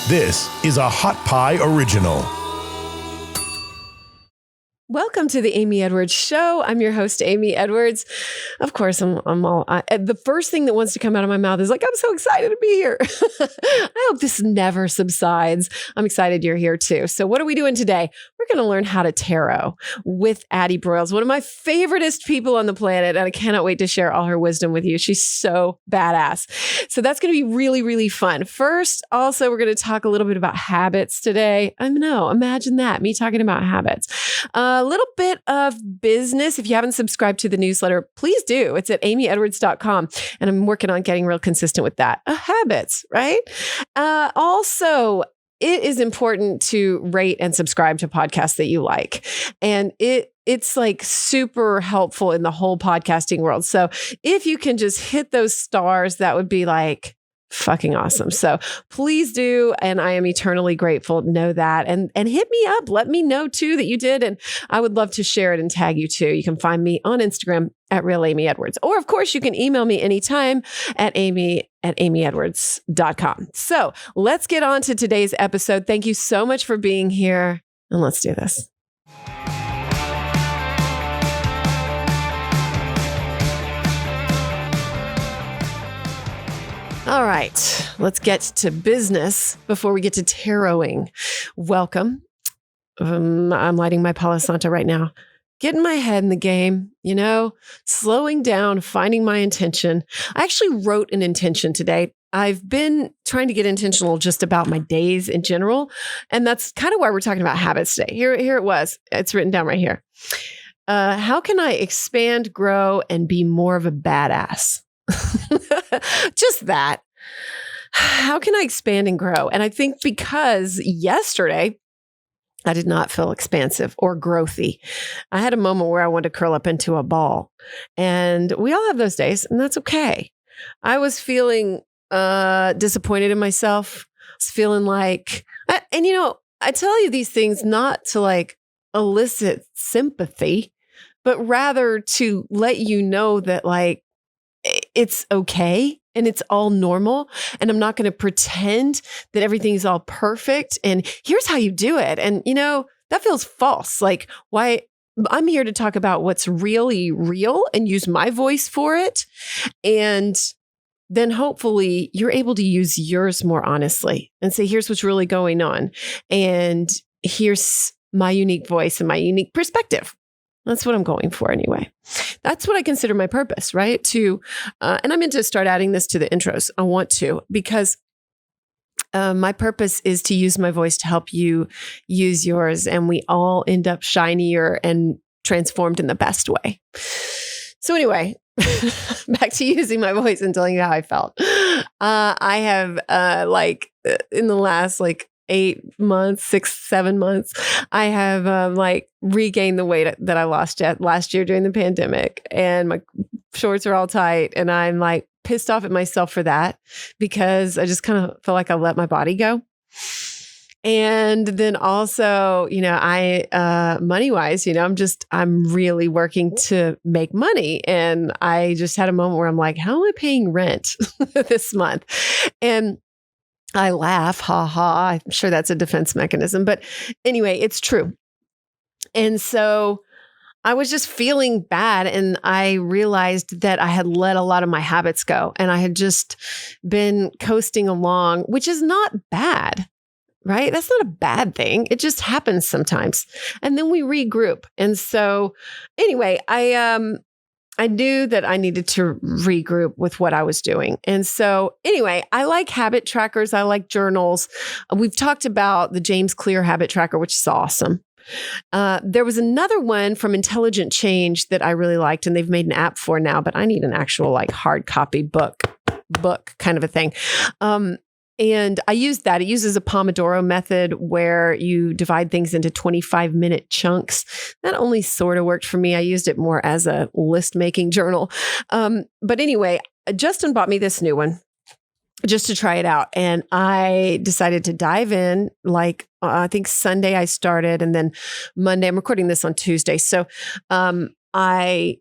This is a Hot Pie Original. Welcome to the Amy Edwards Show. I'm your host, Amy Edwards. Of course, the first thing that wants to come out of my mouth is like, I'm so excited to be here. I hope this never subsides. I'm excited you're here too. So what are we doing today? We're going to learn how to tarot with Addie Broyles, one of my favoriteest people on the planet. And I cannot wait to share all her wisdom with you. She's so badass. So that's going to be really, really fun. First, also, we're going to talk a little bit about habits today. I know, imagine that, me talking about habits. A little bit of business. If you haven't subscribed to the newsletter, please do. It's at amyedwards.com. And I'm working on getting real consistent with that. Habits, right? Also, it is important to rate and subscribe to podcasts that you like. And it's like super helpful in the whole podcasting world. So if you can just hit those stars, that would be like fucking awesome. So please do. And I am eternally grateful. Know that. And hit me up. Let me know too that you did. And I would love to share it and tag you too. You can find me on Instagram at Real Amy Edwards. Or of course, you can email me anytime at amy@amyedwards.com. So let's get on to today's episode. Thank you so much for being here. And let's do this. All right, let's get to business before we get to taroting. Welcome. I'm lighting my Palo Santo right now. Getting my head in the game, slowing down, finding my intention. I actually wrote an intention today. I've been trying to get intentional just about my days in general. And that's kind of why we're talking about habits today. Here it was. It's written down right here. How can I expand, grow, and be more of a badass? Just that. How can I expand and grow? And I think because yesterday I did not feel expansive or growthy. I had a moment where I wanted to curl up into a ball. And we all have those days, and that's okay. I was feeling disappointed in myself. I was feeling like, I tell you these things not to like elicit sympathy, but rather to let you know that like, it's okay and it's all normal. And I'm not going to pretend that everything's all perfect. And here's how you do it. And, that feels false. Like, why? I'm here to talk about what's really real and use my voice for it. And then hopefully you're able to use yours more honestly and say, here's what's really going on. And here's my unique voice and my unique perspective. That's what I'm going for anyway. That's what I consider my purpose, right? And I'm going to start adding this to the intros. I want to, because my purpose is to use my voice to help you use yours. And we all end up shinier and transformed in the best way. So anyway, back to using my voice and telling you how I felt. I have in the last 8 months, 6-7 months, I have regained the weight that I lost last year during the pandemic, and my shorts are all tight, and I'm like pissed off at myself for that because I just kind of feel like I let my body go. And then also, I money wise, I'm really working to make money, and I just had a moment where I'm like, how am I paying rent this month? And I laugh, ha ha. I'm sure that's a defense mechanism. But anyway, it's true. And so I was just feeling bad. And I realized that I had let a lot of my habits go. And I had just been coasting along, which is not bad, right? That's not a bad thing. It just happens sometimes. And then we regroup. And so anyway, I knew that I needed to regroup with what I was doing. And so anyway, I like habit trackers. I like journals. We've talked about the James Clear habit tracker, which is awesome. There was another one from Intelligent Change that I really liked, and they've made an app for now, but I need an actual hard copy book kind of a thing. And I used that. It uses a Pomodoro method where you divide things into 25-minute chunks. That only sort of worked for me. I used it more as a list-making journal. But anyway, Justin bought me this new one just to try it out. And I decided to dive in. I think Sunday I started, and then Monday, I'm recording this on Tuesday. So I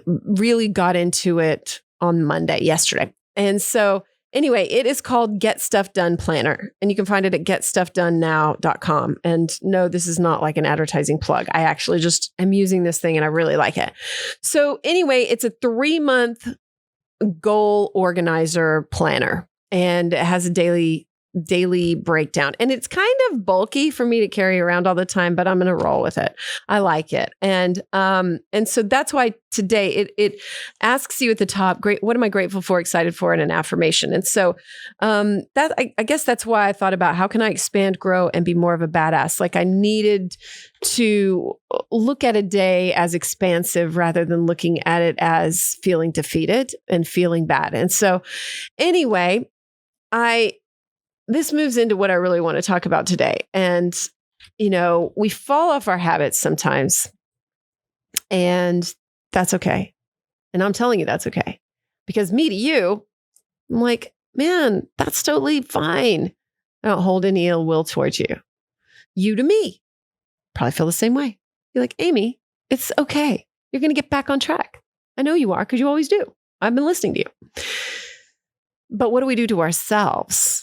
really got into it on Monday, yesterday. And so Anyway, it is called Get Stuff Done Planner, and you can find it at getstuffdonenow.com. And no, this is not like an advertising plug. I actually just am using this thing and I really like it. So anyway, it's a 3-month goal organizer planner, and it has a daily breakdown. And it's kind of bulky for me to carry around all the time, but I'm going to roll with it. I like it. And so that's why today it asks you at the top, great, what am I grateful for, excited for, and an affirmation. And so I guess that's why I thought about how can I expand, grow, and be more of a badass? Like I needed to look at a day as expansive rather than looking at it as feeling defeated and feeling bad. And so anyway, this moves into what I really want to talk about today. And, we fall off our habits sometimes, and that's okay. And I'm telling you, that's okay. Because me to you, I'm like, man, that's totally fine. I don't hold any ill will towards you. You to me, probably feel the same way. You're like, Amy, it's okay. You're going to get back on track. I know you are because you always do. I've been listening to you. But what do we do to ourselves?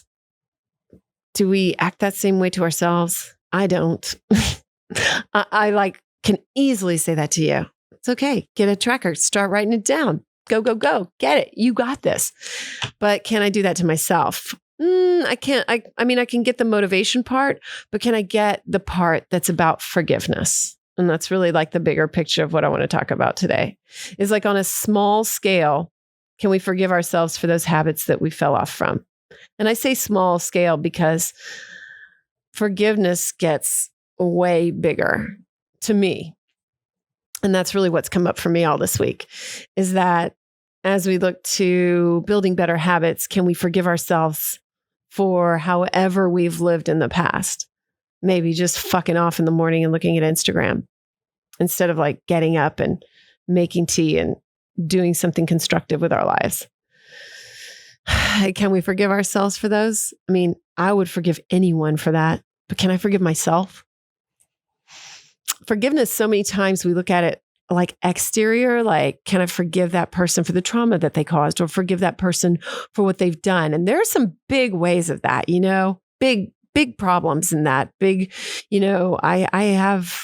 Do we act that same way to ourselves? I don't. I can easily say that to you. It's okay. Get a tracker. Start writing it down. Go, go, go. Get it. You got this. But can I do that to myself? I can't. I mean, I can get the motivation part, but can I get the part that's about forgiveness? And that's really like the bigger picture of what I want to talk about today. Is like on a small scale, can we forgive ourselves for those habits that we fell off from? And I say small scale because forgiveness gets way bigger to me. And that's really what's come up for me all this week, is that as we look to building better habits, can we forgive ourselves for however we've lived in the past? Maybe just fucking off in the morning and looking at Instagram instead of like getting up and making tea and doing something constructive with our lives. Can we forgive ourselves for those? I mean, I would forgive anyone for that, but can I forgive myself? Forgiveness, so many times we look at it like exterior, like, can I forgive that person for the trauma that they caused, or forgive that person for what they've done? And there are some big ways of that, big problems in that. I have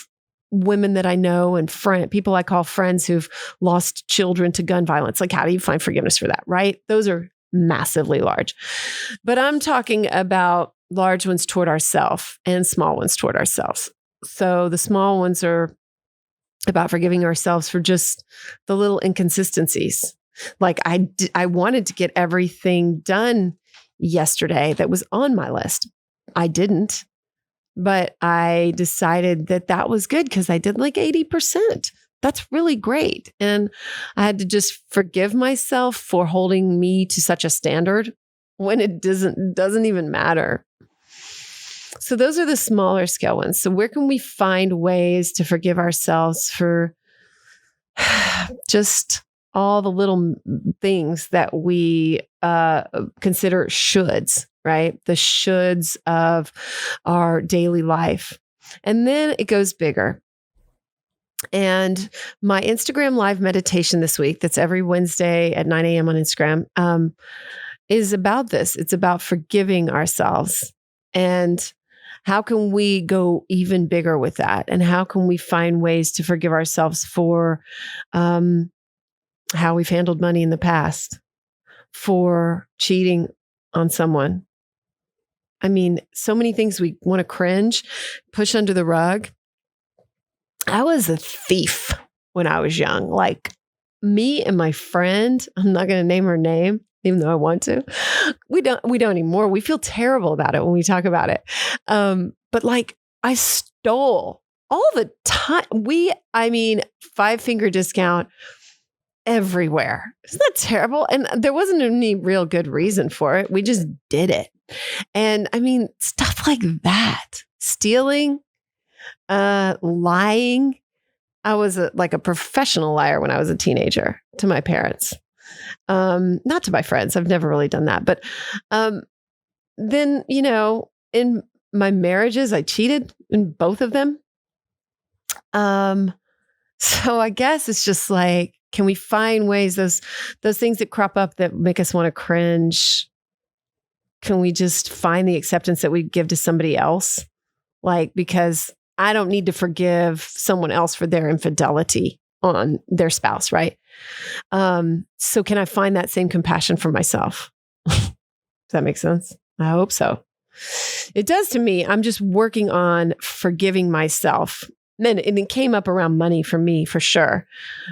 women that I know and people I call friends who've lost children to gun violence. Like, how do you find forgiveness for that, right? Those are massively large. But I'm talking about large ones toward ourselves and small ones toward ourselves. So the small ones are about forgiving ourselves for just the little inconsistencies. Like I wanted to get everything done yesterday that was on my list. I didn't, but I decided that was good because I did like 80%. That's really great. And I had to just forgive myself for holding me to such a standard when it doesn't even matter. So those are the smaller scale ones. So where can we find ways to forgive ourselves for just all the little things that we consider shoulds, right? The shoulds of our daily life. And then it goes bigger. And my Instagram live meditation this week, that's every Wednesday at 9 a.m. on Instagram, is about this. It's about forgiving ourselves. And how can we go even bigger with that? And how can we find ways to forgive ourselves for how we've handled money in the past, for cheating on someone? I mean, so many things we want to cringe, push under the rug. I was a thief when I was young. Like, me and my friend, I'm not going to name her name, even though I want to. We don't anymore. We feel terrible about it when we talk about it. But like, I stole all the time. 5-finger discount everywhere. Isn't that terrible? And there wasn't any real good reason for it. We just did it. And I mean, stuff like that, stealing, lying. I was a professional liar when I was a teenager to my parents, not to my friends. I've never really done that. But then, in my marriages, I cheated in both of them. So I guess it's just like, can we find ways, those things that crop up that make us want to cringe? can we just find the acceptance that we give to somebody else? Like, because I don't need to forgive someone else for their infidelity on their spouse, right? So can I find that same compassion for myself? Does that make sense? I hope so. It does to me. I'm just working on forgiving myself. And it came up around money for me, for sure,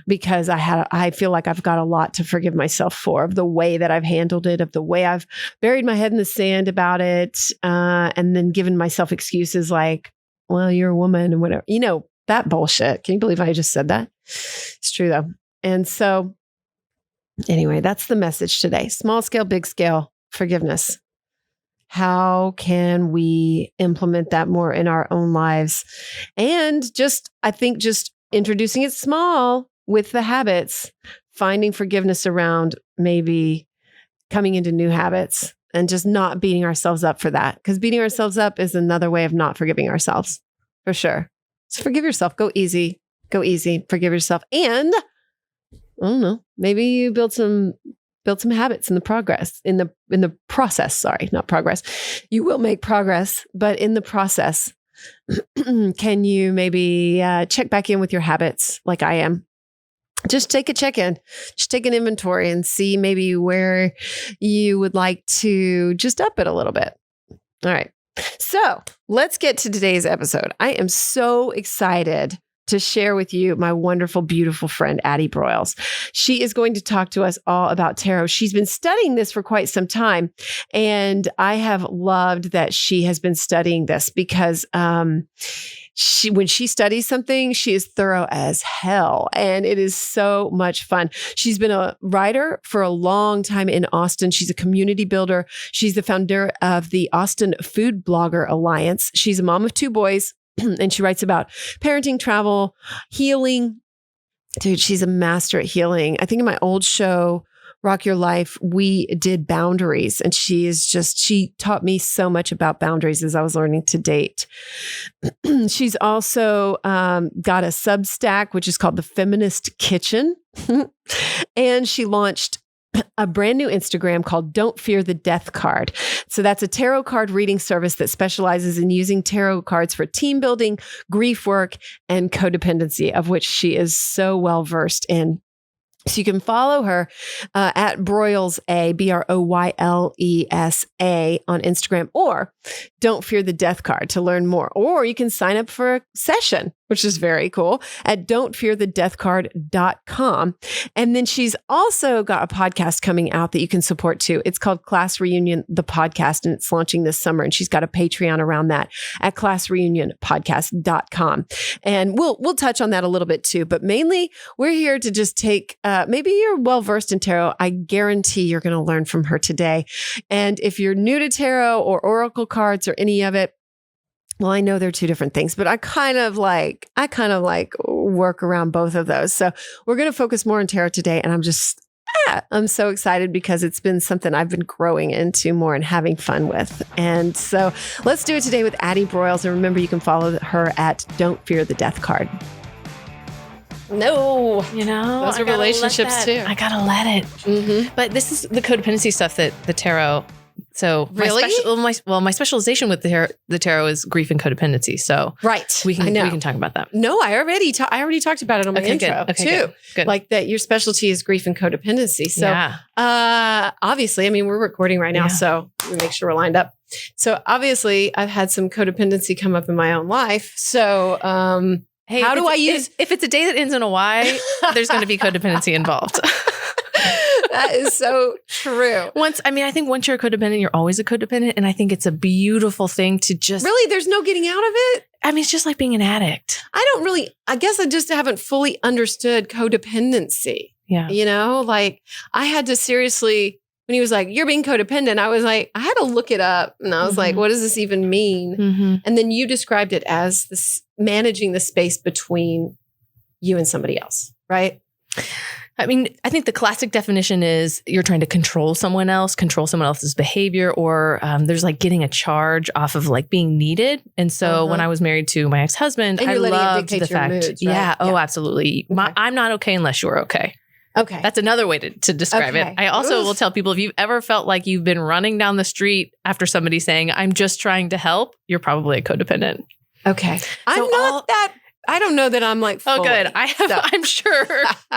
because I feel like I've got a lot to forgive myself for, of the way that I've handled it, of the way I've buried my head in the sand about it, and then given myself excuses like, well, you're a woman and whatever, that bullshit. Can you believe I just said that? It's true though. And so anyway, that's the message today. Small scale, big scale forgiveness. How can we implement that more in our own lives? And I think just introducing it small with the habits, finding forgiveness around maybe coming into new habits and just not beating ourselves up for that. Because beating ourselves up is another way of not forgiving ourselves, for sure. So forgive yourself. Go easy. Forgive yourself. And I don't know, maybe you build some habits in the process. Sorry, not progress. You will make progress, but in the process, can you maybe check back in with your habits like I am? Just take a check-in, just take an inventory and see maybe where you would like to just up it a little bit. All right. So let's get to today's episode. I am so excited to share with you my wonderful, beautiful friend, Addie Broyles. She is going to talk to us all about tarot. She's been studying this for quite some time. And I have loved that she has been studying this because when she studies something, she is thorough as hell. And it is so much fun. She's been a writer for a long time in Austin. She's a community builder. She's the founder of the Austin Food Blogger Alliance. She's a mom of 2 boys. And she writes about parenting, travel, healing. Dude, she's a master at healing. I think in my old show, Rock Your Life, we did boundaries. And she taught me so much about boundaries as I was learning to date. She's also got a Substack, which is called the Feminist Kitchen. And she launched a brand new Instagram called Don't Fear the Death Card. So that's a tarot card reading service that specializes in using tarot cards for team building, grief work, and codependency, of which she is so well versed in. So you can follow her at Broyles A, BROYLESA on Instagram, or Don't Fear the Death Card to learn more. Or you can sign up for a session, which is very cool, at don'tfearthedeathcard.com. And then she's also got a podcast coming out that you can support too. It's called Class Reunion, the podcast, and it's launching this summer. And she's got a Patreon around that at classreunionpodcast.com. And we'll touch on that a little bit too. But mainly, we're here to just take, maybe you're well-versed in tarot. I guarantee you're going to learn from her today. And if you're new to tarot or oracle cards or any of it, well, I know they're 2 different things, but I kind of like work around both of those. So we're going to focus more on tarot today. And I'm so excited because it's been something I've been growing into more and having fun with. And so let's do it today with Addie Broyles. And remember, you can follow her at Don't Fear the Death Card. No, those are relationships too. I gotta let it. Mm-hmm. But this is the codependency stuff that the tarot. So really, my specialization with the tarot is grief and codependency. So right, we can talk about that. No, I already talked about it on my intro too. Good. Like that, your specialty is grief and codependency. So obviously, I mean, we're recording right now, so we make sure we're lined up. So obviously, I've had some codependency come up in my own life. So hey, how do I use? If it's a day that ends in a Y, there's going to be codependency involved. That is so true. I think once you're a codependent, you're always a codependent. And I think it's a beautiful thing to just... Really? There's no getting out of it? I mean, it's just like being an addict. I guess I just haven't fully understood codependency. Yeah. Like I had to seriously, when he was like, you're being codependent, I was like, I had to look it up. And I was like, what does this even mean? Mm-hmm. And then you described it as this managing the space between you and somebody else, right? I mean, I think the classic definition is you're trying to control someone else's behavior, or there's like getting a charge off of like being needed. And so when I was married to my ex-husband, I loved the fact. Moods, right? Yeah. Oh, absolutely. I'm not okay unless you're okay. Okay. That's another way to describe Okay. it. I also will tell people, if you've ever felt like you've been running down the street after somebody saying, I'm just trying to help, you're probably a codependent. Okay. I'm not that. I don't know that I'm like, oh, fully, good. I have, so. I'm sure,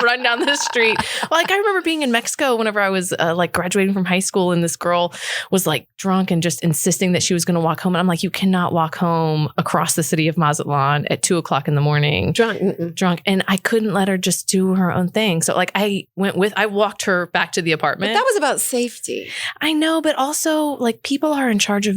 run down the street. Like, I remember being in Mexico whenever I was like graduating from high school, and this girl was like drunk and just insisting that she was going to walk home. And I'm like, you cannot walk home across the city of Mazatlan at 2:00 in the morning. Drunk. And I couldn't let her just do her own thing. So like I walked her back to the apartment. But that was about safety. I know, but also like people are in charge of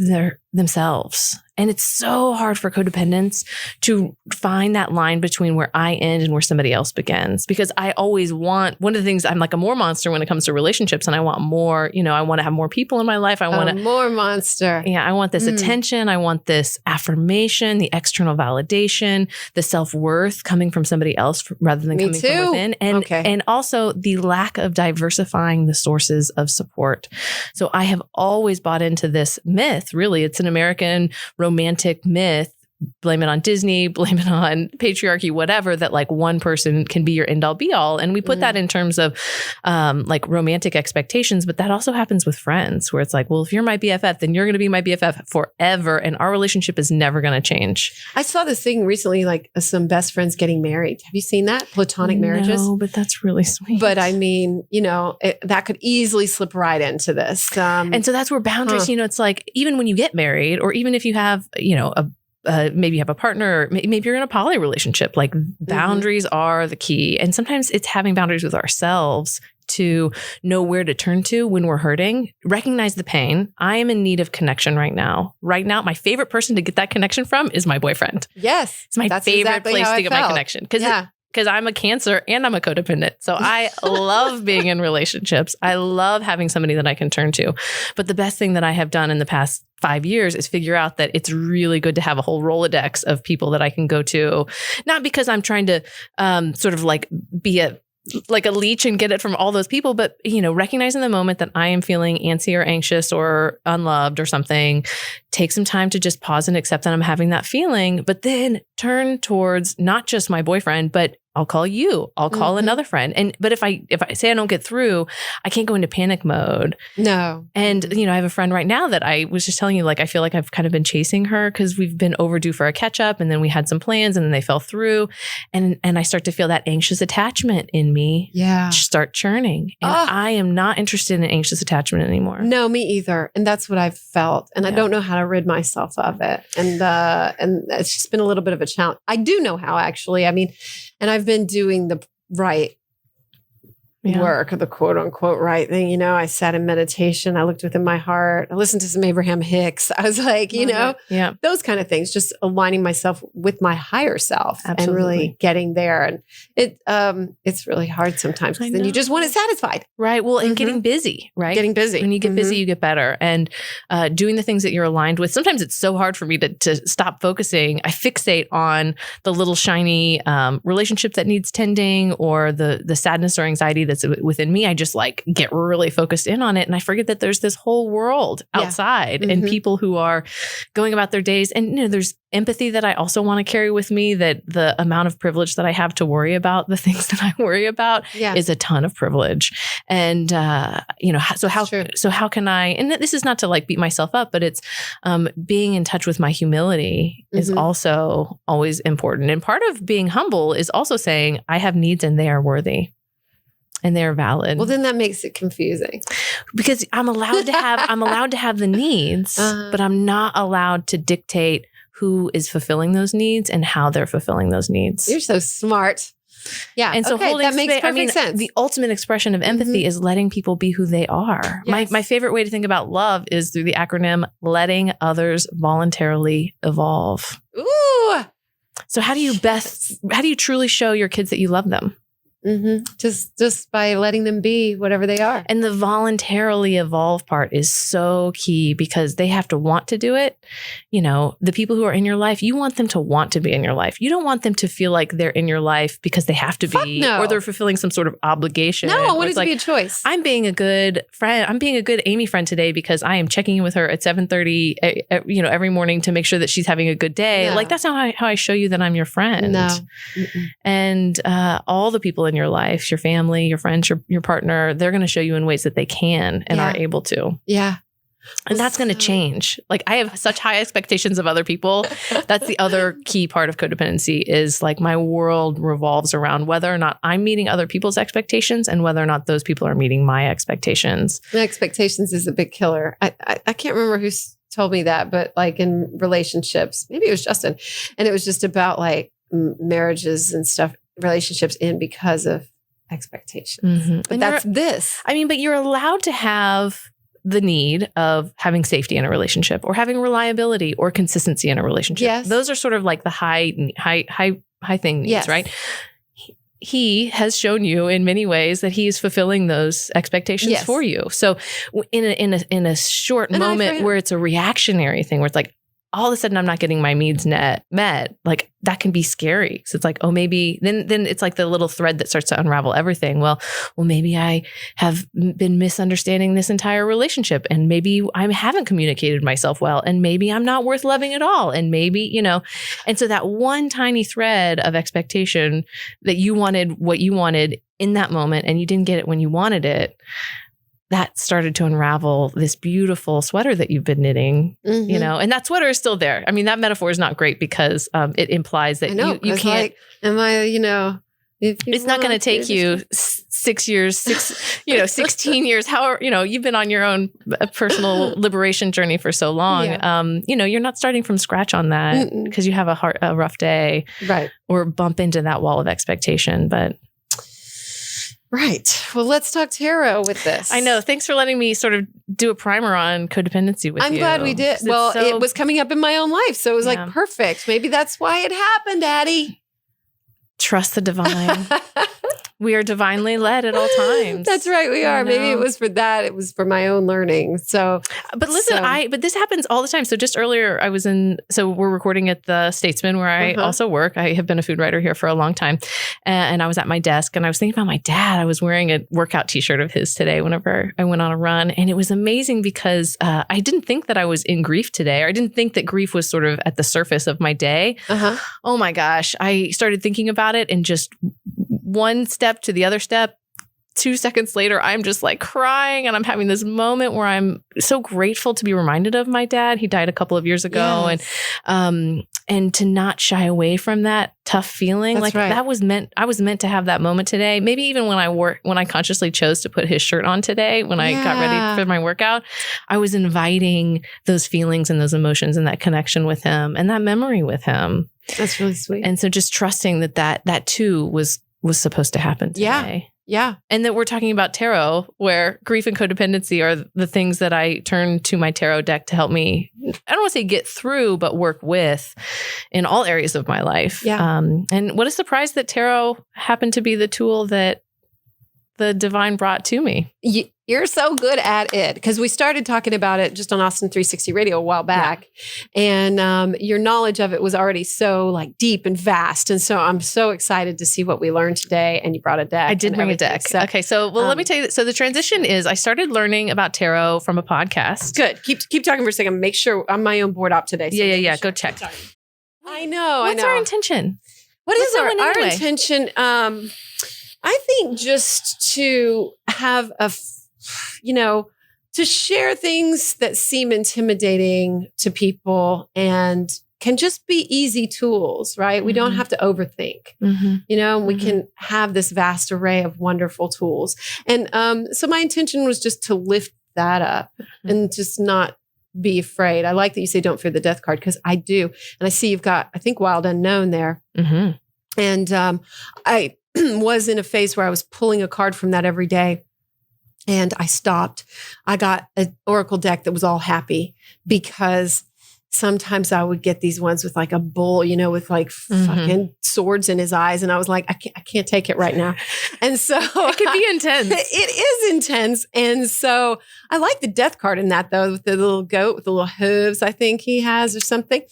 themselves. And it's so hard for codependents to find that line between where I end and where somebody else begins. Because I always want, one of the things, I'm like a more monster when it comes to relationships, and I want more, I want to have more people in my life. I want more monster. Yeah, I want this attention. I want this affirmation, the external validation, the self-worth coming from somebody else rather than coming from within. And also the lack of diversifying the sources of support. So I have always bought into this myth. Really, it's an American romantic myth. Blame it on Disney, blame it on patriarchy, whatever, that like one person can be your end all be all. And we put that in terms of like romantic expectations, but that also happens with friends where it's like, well, if you're my BFF, then you're going to be my BFF forever. And our relationship is never going to change. I saw this thing recently, like some best friends getting married. Have you seen that? Platonic marriages? No, but that's really sweet. But I mean, that could easily slip right into this. And so that's where boundaries, it's like, even when you get married, or even if you have, maybe you have a partner, or maybe you're in a poly relationship, like boundaries are the key. And sometimes it's having boundaries with ourselves to know where to turn to when we're hurting, recognize the pain. I am in need of connection right now. Right now, my favorite person to get that connection from is my boyfriend. Yes. It's my favorite place to get my connection. Because I'm a Cancer and I'm a codependent. So I love being in relationships. I love having somebody that I can turn to. But the best thing that I have done in the past 5 years is figure out that it's really good to have a whole Rolodex of people that I can go to. Not because I'm trying to sort of like be a leech and get it from all those people, but, recognizing the moment that I am feeling antsy or anxious or unloved or something, take some time to just pause and accept that I'm having that feeling, but then turn towards not just my boyfriend, but I'll call you. I'll call another friend. But if I say I don't get through, I can't go into panic mode. No. And, I have a friend right now that I was just telling you, like, I feel like I've kind of been chasing her because we've been overdue for a catch up, and then we had some plans and then they fell through. And I start to feel that anxious attachment in me start churning. And I am not interested in anxious attachment anymore. No, me either. And that's what I've felt. And I don't know how to rid myself of it. And it's just been a little bit of a challenge. I do know how, actually. I mean, and I've been doing the right work, or the quote unquote right thing. I sat in meditation. I looked within my heart. I listened to some Abraham Hicks. I was like, those kind of things, just aligning myself with my higher self and really getting there. And it's really hard sometimes because then you just want it satisfied. Right. Well, and getting busy, right? Getting busy. When you get busy, you get better. And doing the things that you're aligned with. Sometimes it's so hard for me to stop focusing. I fixate on the little shiny relationship that needs tending, or the sadness or anxiety that's within me. I just like get really focused in on it. And I forget that there's this whole world outside and people who are going about their days. And there's empathy that I also want to carry with me, that the amount of privilege that I have to worry about the things that I worry about is a ton of privilege. And, so how can I, and this is not to like beat myself up, but it's being in touch with my humility is also always important. And part of being humble is also saying I have needs and they are worthy. And they're valid. Well, then that makes it confusing because I'm allowed to have the needs, but I'm not allowed to dictate who is fulfilling those needs and how they're fulfilling those needs. You're so smart. Yeah. And so holding that makes perfect sense. The ultimate expression of empathy is letting people be who they are. Yes. My favorite way to think about love is through the acronym letting others voluntarily evolve. Ooh. So how do you truly show your kids that you love them? Just by letting them be whatever they are. And the voluntarily evolve part is so key because they have to want to do it. The people who are in your life, you want them to want to be in your life. You don't want them to feel like they're in your life because they have to be, or they're fulfilling some sort of obligation. No, I want it to be a choice. I'm being a good friend. I'm being a good Amy friend today because I am checking in with her at 7:30, every morning to make sure that she's having a good day. No. Like that's not how I show you that I'm your friend. No. And all the people in in your life, your family, your friends, your partner, they're going to show you in ways that they can and are able to. Yeah. And that's going to change. Like, I have such high expectations of other people. That's the other key part of codependency is like my world revolves around whether or not I'm meeting other people's expectations and whether or not those people are meeting my expectations. The expectations is a big killer. I can't remember who told me that, but like in relationships, maybe it was Justin. And it was just about like marriages and stuff, relationships end because of expectations. Mm-hmm. But that's this. I mean, but you're allowed to have the need of having safety in a relationship or having reliability or consistency in a relationship. Yes. Those are sort of like the high thing needs, Yes. right? He has shown you in many ways that he is fulfilling those expectations for you. So in a short moment where it's a reactionary thing, where it's like, all of a sudden I'm not getting my needs met, like that can be scary. So it's like, oh, maybe then it's like the little thread that starts to unravel everything. Well, maybe I have been misunderstanding this entire relationship, and maybe I haven't communicated myself well, and maybe I'm not worth loving at all. And maybe, and so that one tiny thread of expectation that you wanted what you wanted in that moment, and you didn't get it when you wanted it, that started to unravel this beautiful sweater that you've been knitting, and that sweater is still there. I mean, that metaphor is not great because it implies that you can't. Like, am I, it's not going to take you 6 years, 16 years, however, you've been on your own personal liberation journey for so long. Yeah. You're not starting from scratch on that because you have a rough day, right? Or bump into that wall of expectation, but. Right. Well, let's talk tarot with this. I know. Thanks for letting me sort of do a primer on codependency with you. I'm glad we did. Well, it was coming up in my own life. So it was like, perfect. Maybe that's why it happened, Addie. Trust the divine. We are divinely led at all times. That's right. We are. Maybe it was for that. It was for my own learning. So, but listen, but this happens all the time. So just earlier we're recording at the Statesman where I also work. I have been a food writer here for a long time. And I was at my desk and I was thinking about my dad. I was wearing a workout t-shirt of his today whenever I went on a run. And it was amazing because I didn't think that I was in grief today. Or I didn't think that grief was sort of at the surface of my day. Oh my gosh. I started thinking about it and just one step to the other step, 2 seconds later, I'm just like crying and I'm having this moment where I'm so grateful to be reminded of my dad. He died a couple of years ago. Yes. And to not shy away from that tough feeling. That's right. I was meant to have that moment today. Maybe even when I consciously chose to put his shirt on today, when I got ready for my workout, I was inviting those feelings and those emotions and that connection with him and that memory with him. That's really sweet. And so just trusting that too was supposed to happen today. Yeah. And that we're talking about tarot, where grief and codependency are the things that I turn to my tarot deck to help me, I don't want to say get through, but work with in all areas of my life. Yeah. And what a surprise that tarot happened to be the tool that the divine brought to me. You're so good at it because we started talking about it just on Austin 360 Radio a while back. Yeah. And your knowledge of it was already so like deep and vast. And so I'm so excited to see what we learned today. And you brought a deck. I did bring a deck. So, okay. So, let me tell you. So the transition is I started learning about tarot from a podcast. Good. Keep talking for a second. Make sure I'm my own board op today. So yeah. Go check. Sorry. I know. What's our intention? What is our intention? I think just to have to share things that seem intimidating to people and can just be easy tools, right? We don't have to overthink, we can have this vast array of wonderful tools. And so my intention was just to lift that up and just not be afraid. I like that you say, don't fear the death card, because I do. And I see you've got, I think, Wild Unknown there. And I was in a phase where I was pulling a card from that every day. And I stopped. I got an oracle deck that was all happy, because sometimes I would get these ones with like a bull, with like fucking swords in his eyes. And I was like, I can't take it right now. And so it can be intense. It is intense. And so I like the death card in that, though, with the little goat with the little hooves, I think he has, or something.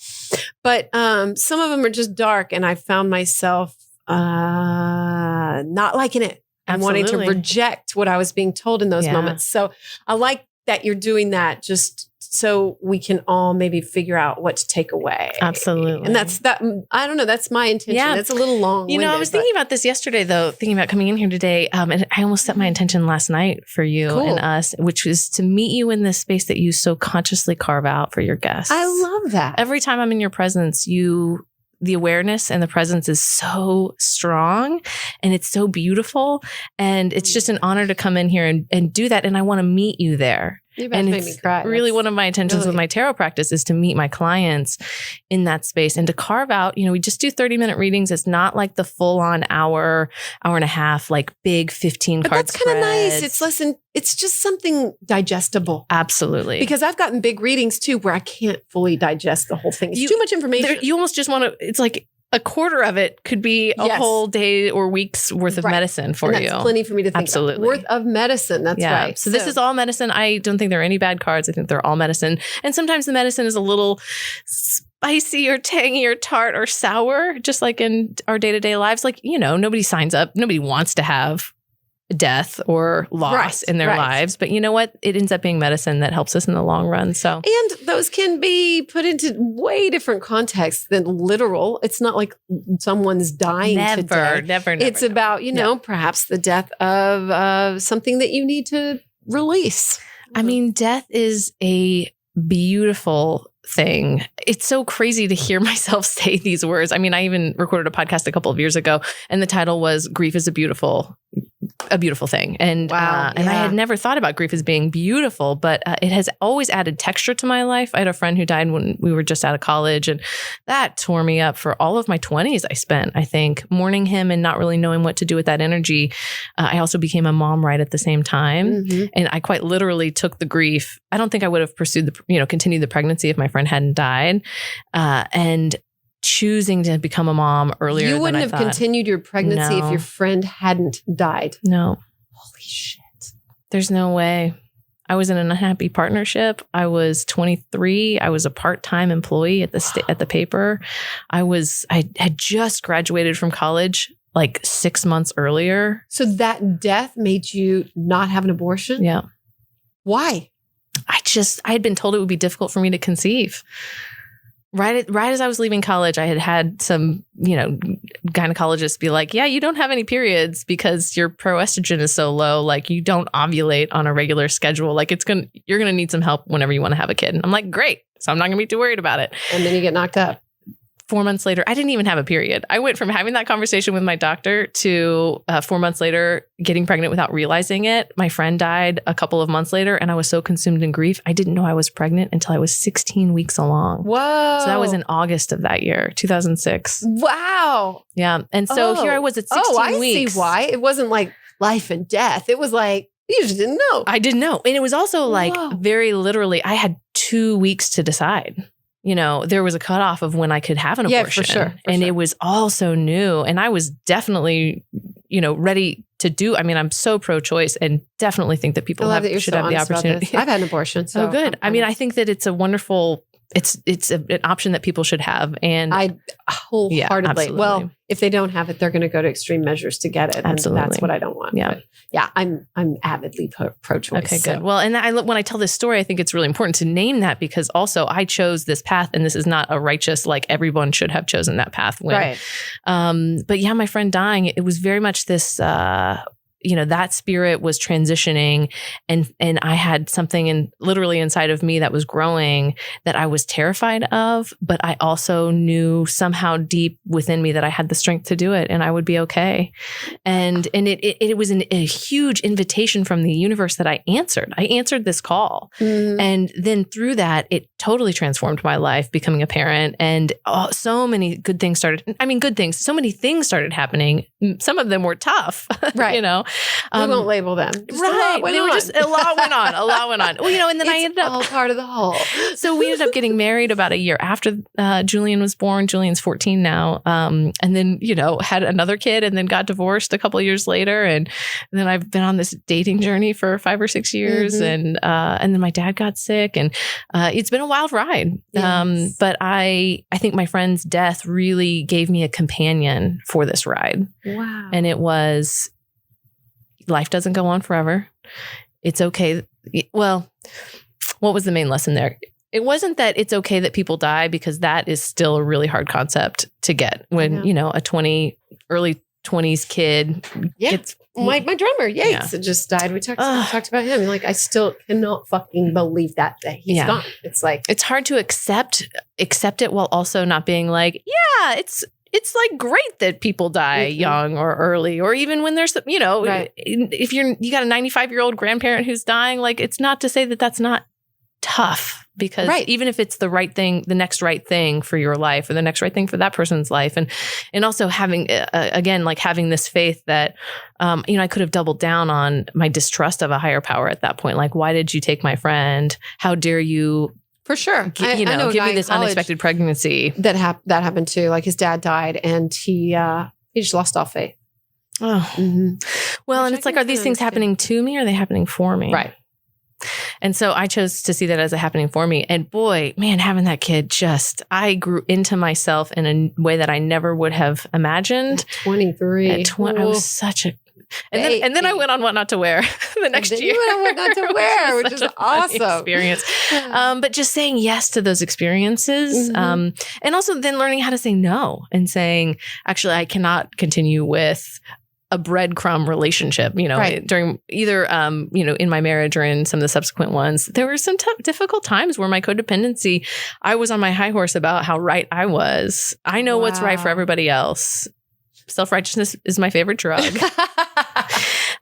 But some of them are just dark. And I found myself not liking it. I'm wanting to reject what I was being told in those moments. So I like that you're doing that, just so we can all maybe figure out what to take away. Absolutely. And I don't know, that's my intention. Yeah. It's a little long. I was thinking about this yesterday, though, thinking about coming in here today. And I almost set my intention last night for you and us, which is to meet you in this space that you so consciously carve out for your guests. I love that. Every time I'm in your presence, the awareness and the presence is so strong and it's so beautiful. And it's just an honor to come in here and do that. And I want to meet you there. You're about to make me cry. Really one of my intentions with my tarot practice is to meet my clients in that space and to carve out, we just do 30-minute readings. It's not like the full on hour and a half, like big 15 card That's kind of nice. It's just something digestible. Absolutely. Because I've gotten big readings too, where I can't fully digest the whole thing. It's too much information. You almost just want to, it's like a quarter of it could be a whole day or week's worth of medicine for you. That's plenty for me to think about. Worth of medicine. That's right. So this is all medicine. I don't think there are any bad cards. I think they're all medicine. And sometimes the medicine is a little spicy or tangy or tart or sour, just like in our day-to-day lives. Like, nobody signs up. Nobody wants to have death or loss in their lives. But you know what? It ends up being medicine that helps us in the long run. So, and those can be put into way different contexts than literal. It's not like someone's dying today. Never. It's about, perhaps the death of something that you need to release. I mean, death is a beautiful thing. It's so crazy to hear myself say these words. I mean, I even recorded a podcast a couple of years ago and the title was Grief is a Beautiful thing. And and I had never thought about grief as being beautiful, but it has always added texture to my life. I had a friend who died when we were just out of college, and that tore me up for all of my 20s. I spent, I think, mourning him and not really knowing what to do with that energy. I also became a mom right at the same time. Mm-hmm. And I quite literally took the grief. I don't think I would have pursued continued the pregnancy if my friend hadn't died. And choosing to become a mom earlier than I thought. You wouldn't have continued your pregnancy if your friend hadn't died. No. Holy shit. There's no way. I was in an unhappy partnership. I was 23. I was a part-time employee at the paper. I had just graduated from college like 6 months earlier. So that death made you not have an abortion? Yeah. Why? I had been told it would be difficult for me to conceive. Right as I was leaving college, I had some, gynecologists be like, yeah, you don't have any periods because your proestrogen is so low. Like you don't ovulate on a regular schedule. Like you're going to need some help whenever you want to have a kid. And I'm like, great. So I'm not going to be too worried about it. And then you get knocked up. 4 months later, I didn't even have a period. I went from having that conversation with my doctor to 4 months later getting pregnant without realizing it. My friend died a couple of months later and I was so consumed in grief. I didn't know I was pregnant until I was 16 weeks along. Whoa. So that was in August of that year, 2006. Wow. Yeah. And so here I was at 16 weeks. See why. It wasn't like life and death. It was like, you just didn't know. I didn't know. And it was also like very literally, I had 2 weeks to decide. There was a cutoff of when I could have an abortion. Yeah, for sure. It was all so new. And I was definitely, ready to do. I mean, I'm so pro-choice and definitely think that people should have the opportunity. I've had an abortion. So good. I mean, I think that it's a wonderful, it's an option that people should have. And I wholeheartedly, well, if they don't have it, they're going to go to extreme measures to get it. Absolutely. And that's what I don't want. Yeah. But yeah. I'm avidly pro-choice. Okay, good. Well, and when I tell this story, I think it's really important to name that because also I chose this path and this is not a righteous, like everyone should have chosen that path. Right. But yeah, my friend dying, it was very much this, that spirit was transitioning and I had something literally inside of me that was growing that I was terrified of, but I also knew somehow deep within me that I had the strength to do it and I would be okay. And it was a huge invitation from the universe that I answered. I answered this call. Mm. And then through that, it totally transformed my life, becoming a parent and so many good things so many things started happening. Some of them were tough, right. We won't label them. Right. A lot went on. Well, and then I ended up all part of the whole. So we ended up getting married about a year after Julian was born. Julian's 14 now. And then, had another kid and then got divorced a couple of years later. And then I've been on this dating journey for 5 or 6 years. Mm-hmm. And then my dad got sick and it's been a wild ride. Yes. But I think my friend's death really gave me a companion for this ride. Wow. And it was, life doesn't go on forever. It's okay. Well, What was the main lesson there? It wasn't that it's okay that people die, because that is still a really hard concept to get when, a early 20s kid gets... My drummer, Yates, just died. We talked about him. Like, I still cannot fucking believe that he's gone. It's like... It's hard to accept it while also not being like, yeah, it's like great that people die young or early, or even when there's, if you got a 95-year-old grandparent who's dying, like, it's not to say that that's not tough, because even if it's the right thing, the next right thing for your life, or the next right thing for that person's life. And also having, again, like having this faith that, I could have doubled down on my distrust of a higher power at that point. Like, why did you take my friend? How dare you? For sure. Give me this unexpected pregnancy. That happened too. Like, his dad died, and he just lost all faith. Oh, well, and it's like, are these things happening to me, or are they happening for me? Right. And so I chose to see that as a happening for me. And boy, man, having that kid, I grew into myself in a way that I never would have imagined. 23. I was such a... And then I went on What Not to Wear the next year. You went on What Not to Wear, which is awesome. Experience. But just saying yes to those experiences. And also then learning how to say no, and saying, actually, I cannot continue with a breadcrumb relationship, during either, in my marriage or in some of the subsequent ones. There were some difficult times where my codependency, I was on my high horse about how right I was. I know what's right for everybody else. Self-righteousness is my favorite drug.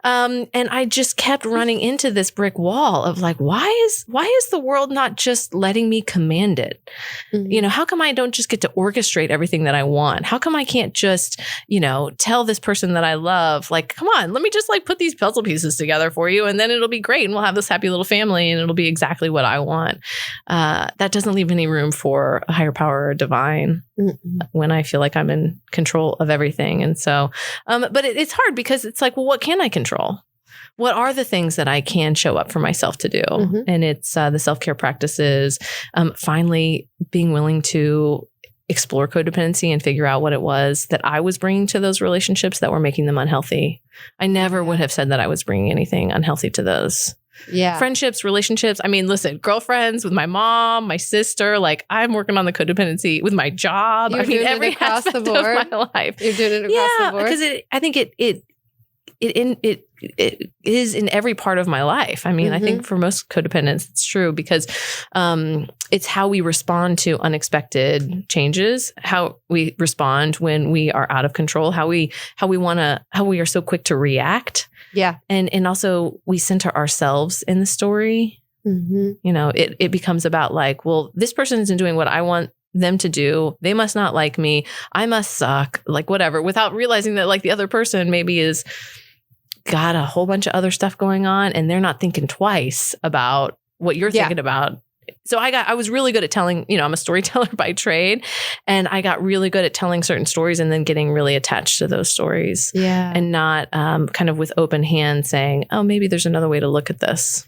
And I just kept running into this brick wall of like, why is the world not just letting me command it? How come I don't just get to orchestrate everything that I want? How come I can't just, tell this person that I love, like, come on, let me just like put these puzzle pieces together for you, and then it'll be great, and we'll have this happy little family, and it'll be exactly what I want. That doesn't leave any room for a higher power or divine when I feel like I'm in control of everything. And so, but it's hard, because it's like, well, what can I control? What are the things that I can show up for myself to do? And it's the self-care practices, finally being willing to explore codependency and figure out what it was that I was bringing to those relationships that were making them unhealthy. I never would have said that I was bringing anything unhealthy to those. Yeah. Friendships, relationships. I mean, listen, girlfriends, with my mom, my sister, like, I'm working on the codependency with my job. You're doing every aspect of my life. You're doing it across the board. Because I think it is in every part of my life. I mean, I think for most codependents, it's true, because it's how we respond to unexpected changes, how we respond when we are out of control, how we are so quick to react. Yeah. And also we center ourselves in the story. It becomes about like, well, this person isn't doing what I want them to do. They must not like me. I must suck, like whatever, without realizing that like the other person maybe is got a whole bunch of other stuff going on, and they're not thinking twice about what you're thinking about. So I was really good at telling, I'm a storyteller by trade, and I got really good at telling certain stories and then getting really attached to those stories. Yeah. And not kind of with open hands saying, oh, maybe there's another way to look at this.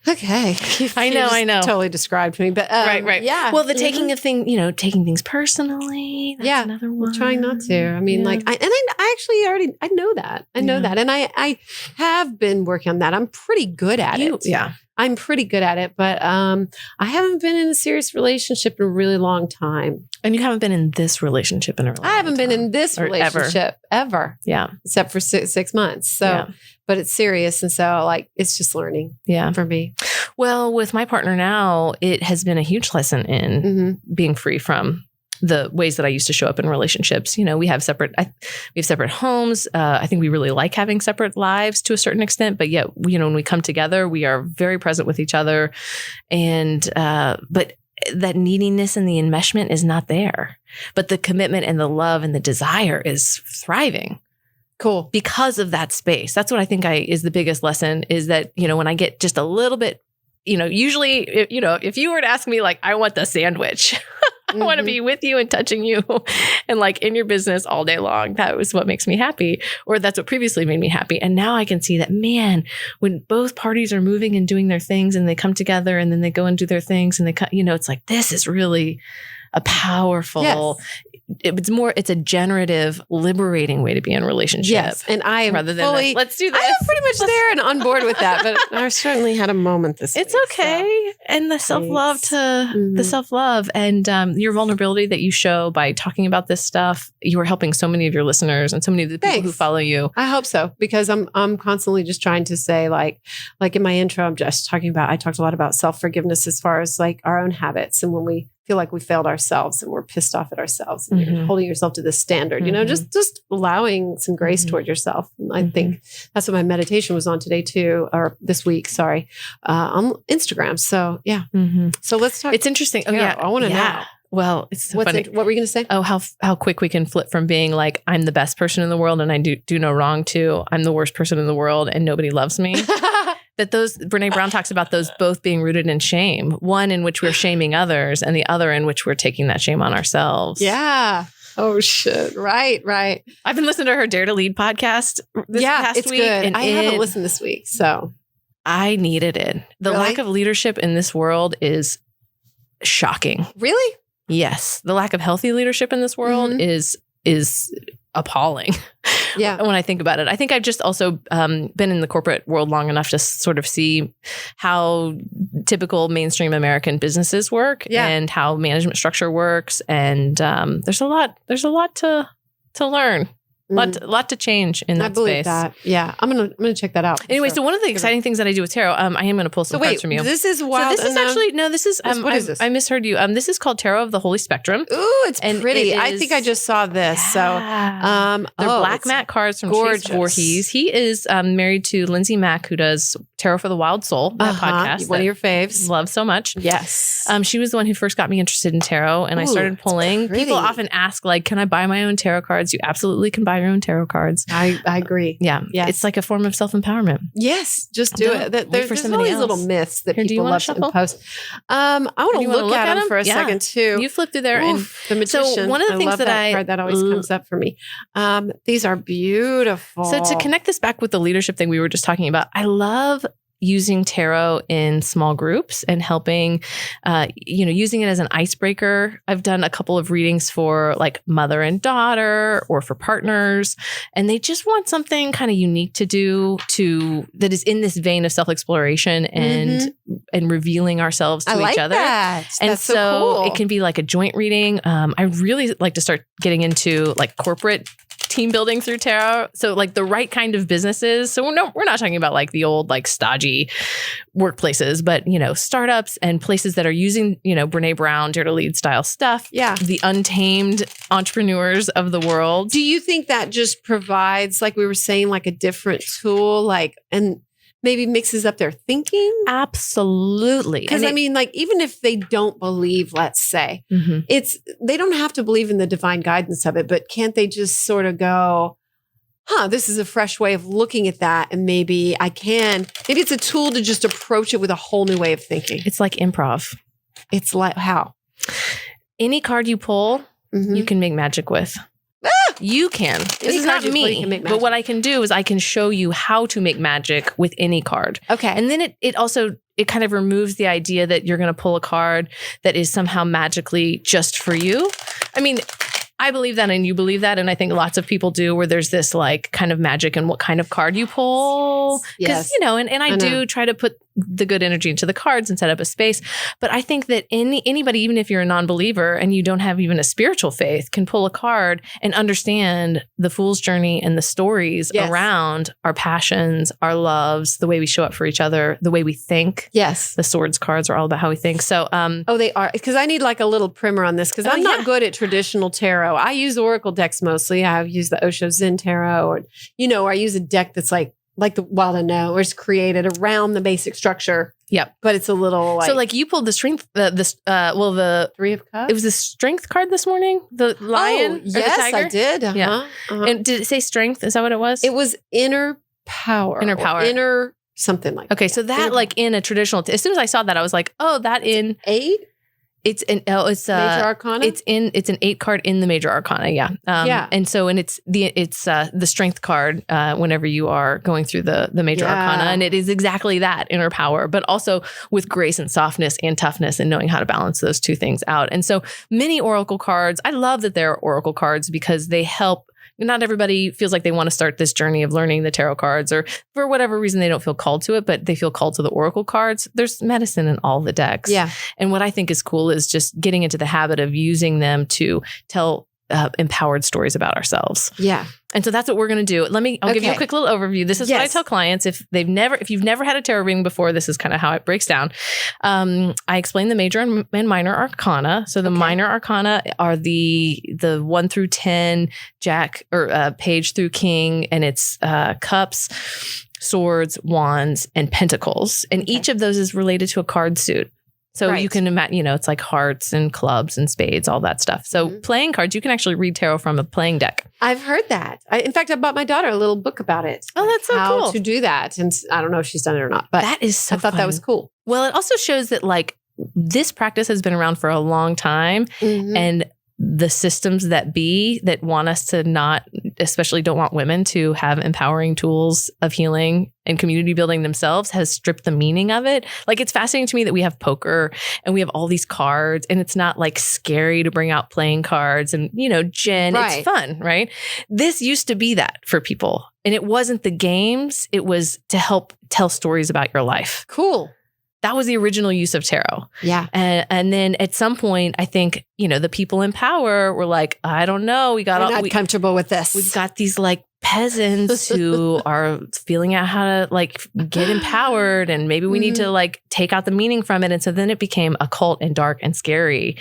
Okay. I know. Totally described me, but right. Yeah. Well, the taking things personally. That's another one. Trying not to. I mean, I actually I know that. I know that. And I have been working on that. I'm pretty good at it. Yeah. I'm pretty good at it, but I haven't been in a serious relationship in a really long time. And you haven't been in this relationship in a really long time. I haven't been in this relationship ever. Yeah. Except for 6 months. So, but it's serious. And so like, it's just learning for me. Well, with my partner now, it has been a huge lesson in being free from the ways that I used to show up in relationships. We have separate homes. I think we really like having separate lives to a certain extent, but yet, when we come together, we are very present with each other. And, but that neediness and the enmeshment is not there, but the commitment and the love and the desire is thriving. Cool. Because of that space. That's what I think is the biggest lesson, is that, when I get just a little bit, usually, if you were to ask me, like, I want the sandwich, I want to be with you and touching you and like in your business all day long. That was what makes me happy, or that's what previously made me happy. And now I can see that, man, when both parties are moving and doing their things and they come together and then they go and do their things and they it's like, this is really a powerful, it's a generative, liberating way to be in a relationship. Yes. And I am rather than fully, let's do this. I am pretty much there and on board with that, but I certainly had a moment this week. It's okay. And the self-love the self-love and your vulnerability that you show by talking about this stuff, you are helping so many of your listeners and so many of the people who follow you. I hope so, because I'm constantly just trying to say like in my intro, I talked a lot about self-forgiveness as far as like our own habits. And when we feel like we failed ourselves and we're pissed off at ourselves and you're holding yourself to this standard, just allowing some grace toward yourself. And I think that's what my meditation was on today too, or this week, sorry, on Instagram. So yeah. So let's talk. It's interesting. Tarot. I want to know. Well, it's so funny. What were you going to say? Oh, how quick we can flip from being like, I'm the best person in the world and I do no wrong, to I'm the worst person in the world and nobody loves me. That Brene Brown talks about those both being rooted in shame. One in which we're shaming others and the other in which we're taking that shame on ourselves. Yeah. Oh, shit. Right. I've been listening to her Dare to Lead podcast this past it's week. good. And I haven't listened this week, so. I needed it. The lack of leadership in this world is shocking. Really? Yes. The lack of healthy leadership in this world is appalling. Yeah. When I think about it, I think I've just also been in the corporate world long enough to sort of see how typical mainstream American businesses work and how management structure works. And there's a lot to learn. A lot to change in that I believe space. that. Yeah. I'm gonna check that out. Anyway, so one of the exciting things that I do with tarot, I am going to pull some cards from you. This is wild. So this is actually this is what is this? I misheard you. This is called Tarot of the Holy Spectrum. Ooh, it's pretty. I think I just saw this. Yeah. So they're black matte cards from Chase Voorhees. He is married to Lindsay Mack, who does Tarot for the Wild Soul, that podcast. One of your faves. Love so much. Yes. She was the one who first got me interested in tarot, and I started pulling. People often ask, like, can I buy my own tarot cards? You absolutely can buy your own tarot cards. I agree. Yeah. Yes. It's like a form of self-empowerment. Yes. Just do it. There's all these little myths that people love to impose. I want to look at them for a second too. You flip through there. And the Magician. So one of the things that card that always comes up for me. These are beautiful. So to connect this back with the leadership thing we were just talking about, I love using tarot in small groups and helping, using it as an icebreaker. I've done a couple of readings for like mother and daughter or for partners, and they just want something kind of unique to do that is in this vein of self-exploration and revealing ourselves to each other. That's so cool. It can be like a joint reading. I really like to start getting into like corporate team building through tarot. So like the right kind of businesses. So we're not talking about like the old like stodgy workplaces, but startups and places that are using, Brene Brown, Dare to Lead style stuff. Yeah. The untamed entrepreneurs of the world. Do you think that just provides, like we were saying, like a different tool, and maybe mixes up their thinking? Absolutely. Because like even if they don't believe, let's say, they don't have to believe in the divine guidance of it, but can't they just sort of go, this is a fresh way of looking at that. And maybe it's a tool to just approach it with a whole new way of thinking. It's like improv. It's like how? Any card you pull, you can make magic with. You can. This is not me. But what I can do is I can show you how to make magic with any card. Okay. And then it also kind of removes the idea that you're going to pull a card that is somehow magically just for you. I mean, I believe that and you believe that. And I think lots of people do, where there's this like kind of magic in what kind of card you pull. Because, and I do try to put the good energy into the cards and set up a space. But I think that anybody, even if you're a non-believer and you don't have even a spiritual faith, can pull a card and understand the fool's journey and the stories around our passions, our loves, the way we show up for each other, the way we think. Yes. The swords cards are all about how we think. So, they are. Because I need like a little primer on this, because I'm not good at traditional tarot. I use oracle decks mostly. I've used the Osho Zen tarot, or I use a deck that's like the Wild Unknown, or it's created around the basic structure. Yep. But it's a little like... So like you pulled the strength, the Three of Cups? It was the strength card this morning? The lion? Yes, the tiger? I did. Yeah. And did it say strength? Is that what it was? It was inner power. Inner power. Something like that. Okay, so that like in a traditional... as soon as I saw that, I was like, oh, that in... Aid? It's an Major Arcana? It's an 8 card in the Major Arcana, yeah. And it's the Strength card whenever you are going through the Major Arcana, and it is exactly that, inner power, but also with grace and softness and toughness and knowing how to balance those two things out. And so many oracle cards, I love that there are oracle cards because they help. Not everybody feels like they want to start this journey of learning the tarot cards, or for whatever reason, they don't feel called to it, but they feel called to the oracle cards. There's medicine in all the decks. Yeah. And what I think is cool is just getting into the habit of using them to tell empowered stories about ourselves. Yeah. And so that's what we're going to do. I'll give you a quick little overview. This is what I tell clients. If you've never had a tarot reading before, this is kind of how it breaks down. I explain the Major and Minor Arcana. So the Minor Arcana are the 1 through 10 Jack or Page through King, and it's cups, swords, wands, and pentacles. And each of those is related to a card suit. So you can imagine, it's like hearts and clubs and spades, all that stuff. So playing cards, you can actually read tarot from a playing deck. I've heard that. In fact, I bought my daughter a little book about it. Oh, that's so cool. How to do that. And I don't know if she's done it or not, but that is so I thought that was cool. Well, it also shows that this practice has been around for a long time, and the systems that want us to not, especially don't want women to have empowering tools of healing and community building themselves, has stripped the meaning of it. It's fascinating to me that we have poker and we have all these cards, and it's not scary to bring out playing cards and, gin. Right. It's fun, right? This used to be that for people, and it wasn't the games. It was to help tell stories about your life. Cool. That was the original use of tarot. Yeah. And then at some point, I think, the people in power were like, I don't know. We're not comfortable with this. We've got these peasants who are feeling out how to get empowered, and maybe we need to take out the meaning from it. And so then it became occult and dark and scary.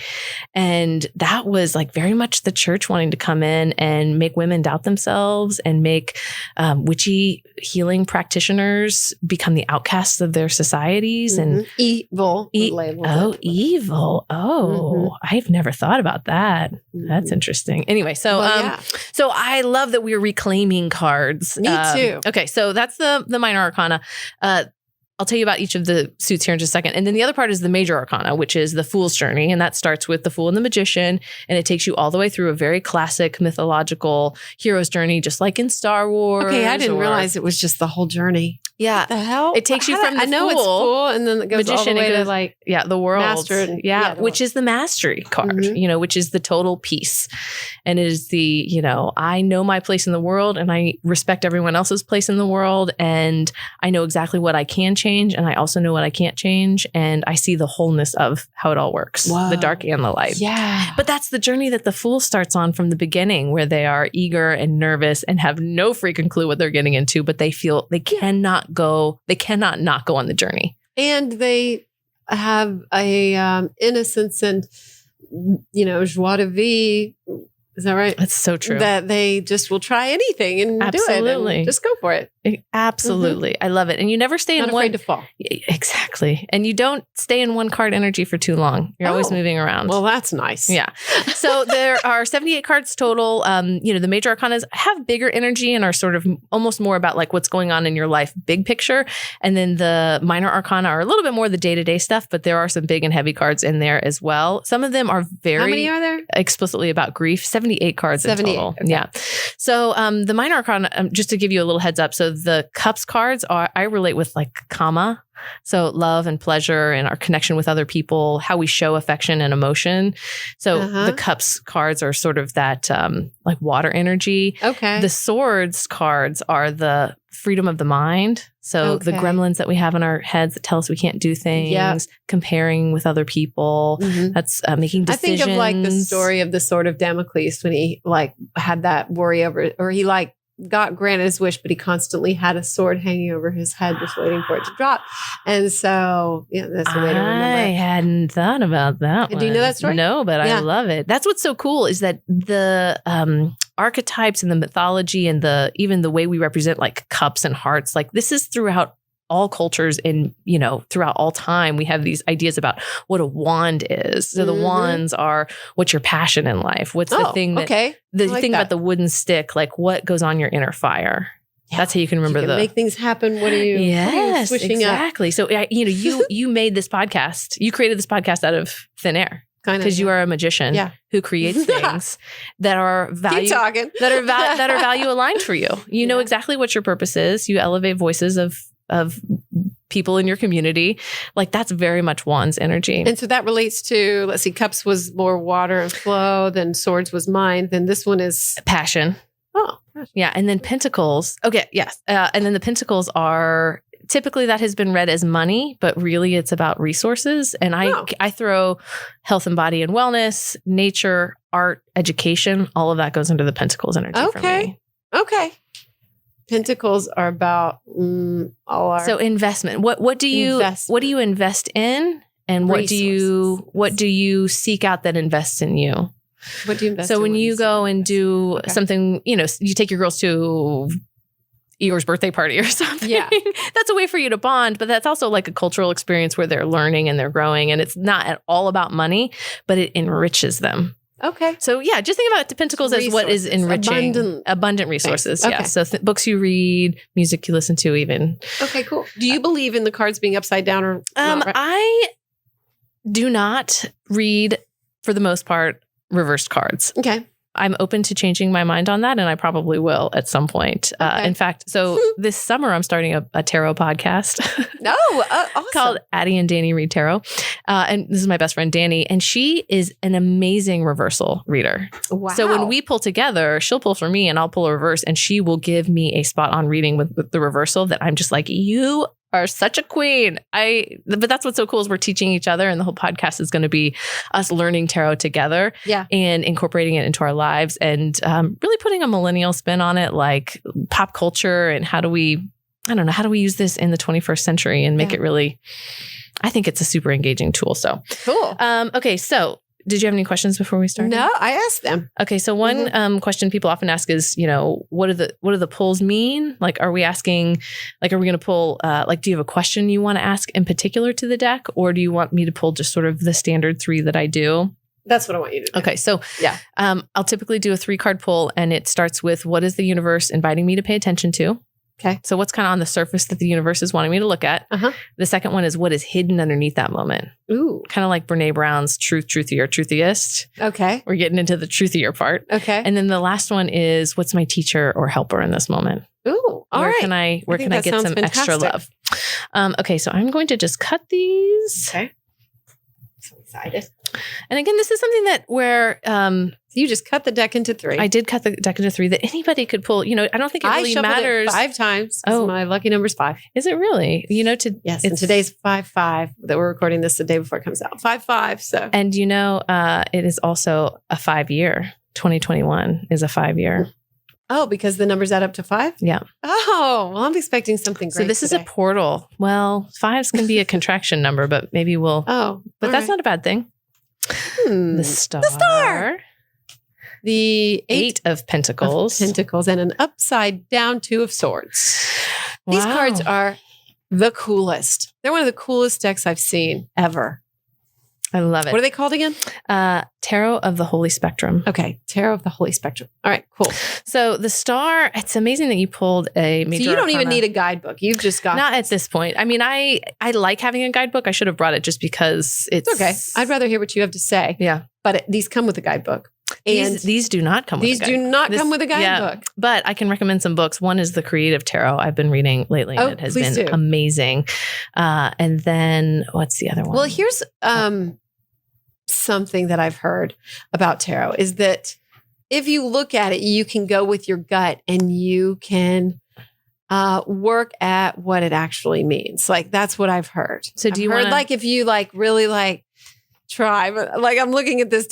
And that was very much the church wanting to come in and make women doubt themselves and make witchy healing practitioners become the outcasts of their societies and evil. Evil. Oh, I've never thought about that. That's interesting. Anyway, so I love that we're reclaiming cards. Me too. Okay, so that's the Minor Arcana. I'll tell you about each of the suits here in just a second. And then the other part is the Major Arcana, which is the Fool's Journey. And that starts with the Fool and the Magician. And it takes you all the way through a very classic mythological hero's journey, just like in Star Wars. Okay, I didn't realize it was just the whole journey. Yeah. What the hell? It takes you from the I know Fool, it's Fool, and then it goes Magician, all the way to the world. Master. Which is the Mastery card, which is the total peace. And it is the, I know my place in the world, and I respect everyone else's place in the world. And I know exactly what I can change. And I also know what I can't change. And I see the wholeness of how it all works, the dark and the light. Yeah. But that's the journey that the Fool starts on from the beginning, where they are eager and nervous and have no freaking clue what they're getting into, but they feel they cannot not go on the journey. And they have a innocence and, joie de vivre. Is that right? That's so true. That they just will try anything and do it. And just go for it. Absolutely. I love it. And you never stay Not in one. afraid to fall. Exactly. And you don't stay in one card energy for too long. You're always moving around. Well, that's nice. Yeah. So there are 78 cards total. The Major Arcanas have bigger energy and are sort of almost more about what's going on in your life, big picture. And then the Minor Arcana are a little bit more the day-to-day stuff, but there are some big and heavy cards in there as well. Some of them are very How many are there? Explicitly about grief. 78 cards 78. in total. Okay. Yeah. So the Minor Arcana, just to give you a little heads up. So the Cups cards I relate with Kama. So love and pleasure and our connection with other people, how we show affection and emotion. So the Cups cards are sort of that water energy. Okay. The Swords cards are the freedom of the mind. So the gremlins that we have in our heads that tell us we can't do things, comparing with other people. That's making decisions. I think of the story of the Sword of Damocles when he had that worry over, or he got granted his wish, but he constantly had a sword hanging over his head, just waiting for it to drop. And so, that's a way to remember. I hadn't thought about that one. Do you know that story? No, but I love it. That's what's so cool is that the archetypes and the mythology and even the way we represent cups and hearts, this is throughout all cultures and, throughout all time, we have these ideas about what a wand is. So the wands are what's your passion in life? What's the thing that, the thing about the wooden stick, what goes on your inner fire? Yeah. That's how you can remember make things happen. What are you? Yes, what are you exactly. up? So, you made this podcast, you created this podcast out of thin air. kind of. Because you are a magician who creates things that are value Keep talking. that are value aligned for you. You know exactly what your purpose is. You elevate voices of people in your community. Like that's very much Wands energy. And so that relates to, let's see, Cups was more water and flow, then Swords was mind, then this one is passion. Oh, yeah. And then Pentacles. Okay. Yes. And then the Pentacles are typically that has been read as money, but really it's about resources. And I throw health and body and wellness, nature, art, education, all of that goes into the Pentacles energy for me. Okay. Pentacles are about all our so investment. What do you invest in, and what do you seek out that invests in you? What do you invest in? So when you go and do something, you take your girls to Igor's birthday party or something. Yeah. That's a way for you to bond, but that's also like a cultural experience where they're learning and they're growing, and it's not at all about money, but it enriches them. Okay. So yeah, just think about the Pentacles as what is enriching. Abundant resources. Okay. Yeah. So books you read, music you listen to even. Okay, cool. Do you believe in the cards being upside down or not? I do not read, for the most part, reversed cards. Okay. I'm open to changing my mind on that, and I probably will at some point. Okay. In fact, so this summer I'm starting a tarot podcast. Awesome. Called Addie and Dani Read Tarot. And this is my best friend, Dani, and she is an amazing reversal reader. Wow. So when we pull together, she'll pull for me and I'll pull a reverse, and she will give me a spot on reading with the reversal that I'm just like, you are such a queen. But that's what's so cool is we're teaching each other, and the whole podcast is going to be us learning tarot together and incorporating it into our lives, and really putting a millennial spin on it, like pop culture, and how do we use this in the 21st century and make it really, I think it's a super engaging tool. So cool. Okay. So did you have any questions before we started? No, I asked them. Okay. So one question people often ask is, what do the pulls mean? Like, are we asking, like, are we going to pull, do you have a question you want to ask in particular to the deck? Or do you want me to pull just sort of the standard 3 that I do? That's what I want you to do. Okay. So I'll typically do a 3-card pull, and it starts with, what is the universe inviting me to pay attention to? Okay. So what's kind of on the surface that the universe is wanting me to look at? The second one is, what is hidden underneath that moment? Ooh. Kind of like Brene Brown's truthier, truthiest. Okay. We're getting into the truthier part. Okay. And then the last one is, what's my teacher or helper in this moment? Ooh. All right. Where can I get some extra love? Okay. So I'm going to just cut these. Okay. So excited. And again, this is something where you just cut the deck into 3. I did cut the deck into 3 that anybody could pull. I don't think it really matters. It 5 times. Oh, my lucky number is 5. Is it really? Yes. And today's 5/5 that we're recording this the day before it comes out. 5/5. So. And it is also a 5-year. 2021 is a 5-year. Oh, because the numbers add up to 5? Yeah. Oh, well, I'm expecting something great. So this is a portal. Well, 5s can be a contraction number, but maybe we'll. Oh, but that's not a bad thing. The star. The 8 of Pentacles. And an upside down 2 of Swords. Wow. These cards are the coolest. They're one of the coolest decks I've seen ever. I love it. What are they called again? Tarot of the Holy Spectrum. Okay. Tarot of the Holy Spectrum. All right, cool. So the star, it's amazing that you pulled a major. So you don't arcana. even need a guidebook. You've just got. Not at this point. I mean, I like having a guidebook. I should have brought it just because it's okay. I'd rather hear what you have to say. Yeah. But these come with a guidebook. And these do not come with a guidebook. These do not come with a guidebook. Yeah, but I can recommend some books. One is The Creative Tarot I've been reading lately, and it has been amazing. And then what's the other one? Well, here's something that I've heard about tarot is that if you look at it, you can go with your gut and you can work at what it actually means. Like that's what I've heard. So do you want like if you really try, but like I'm looking at this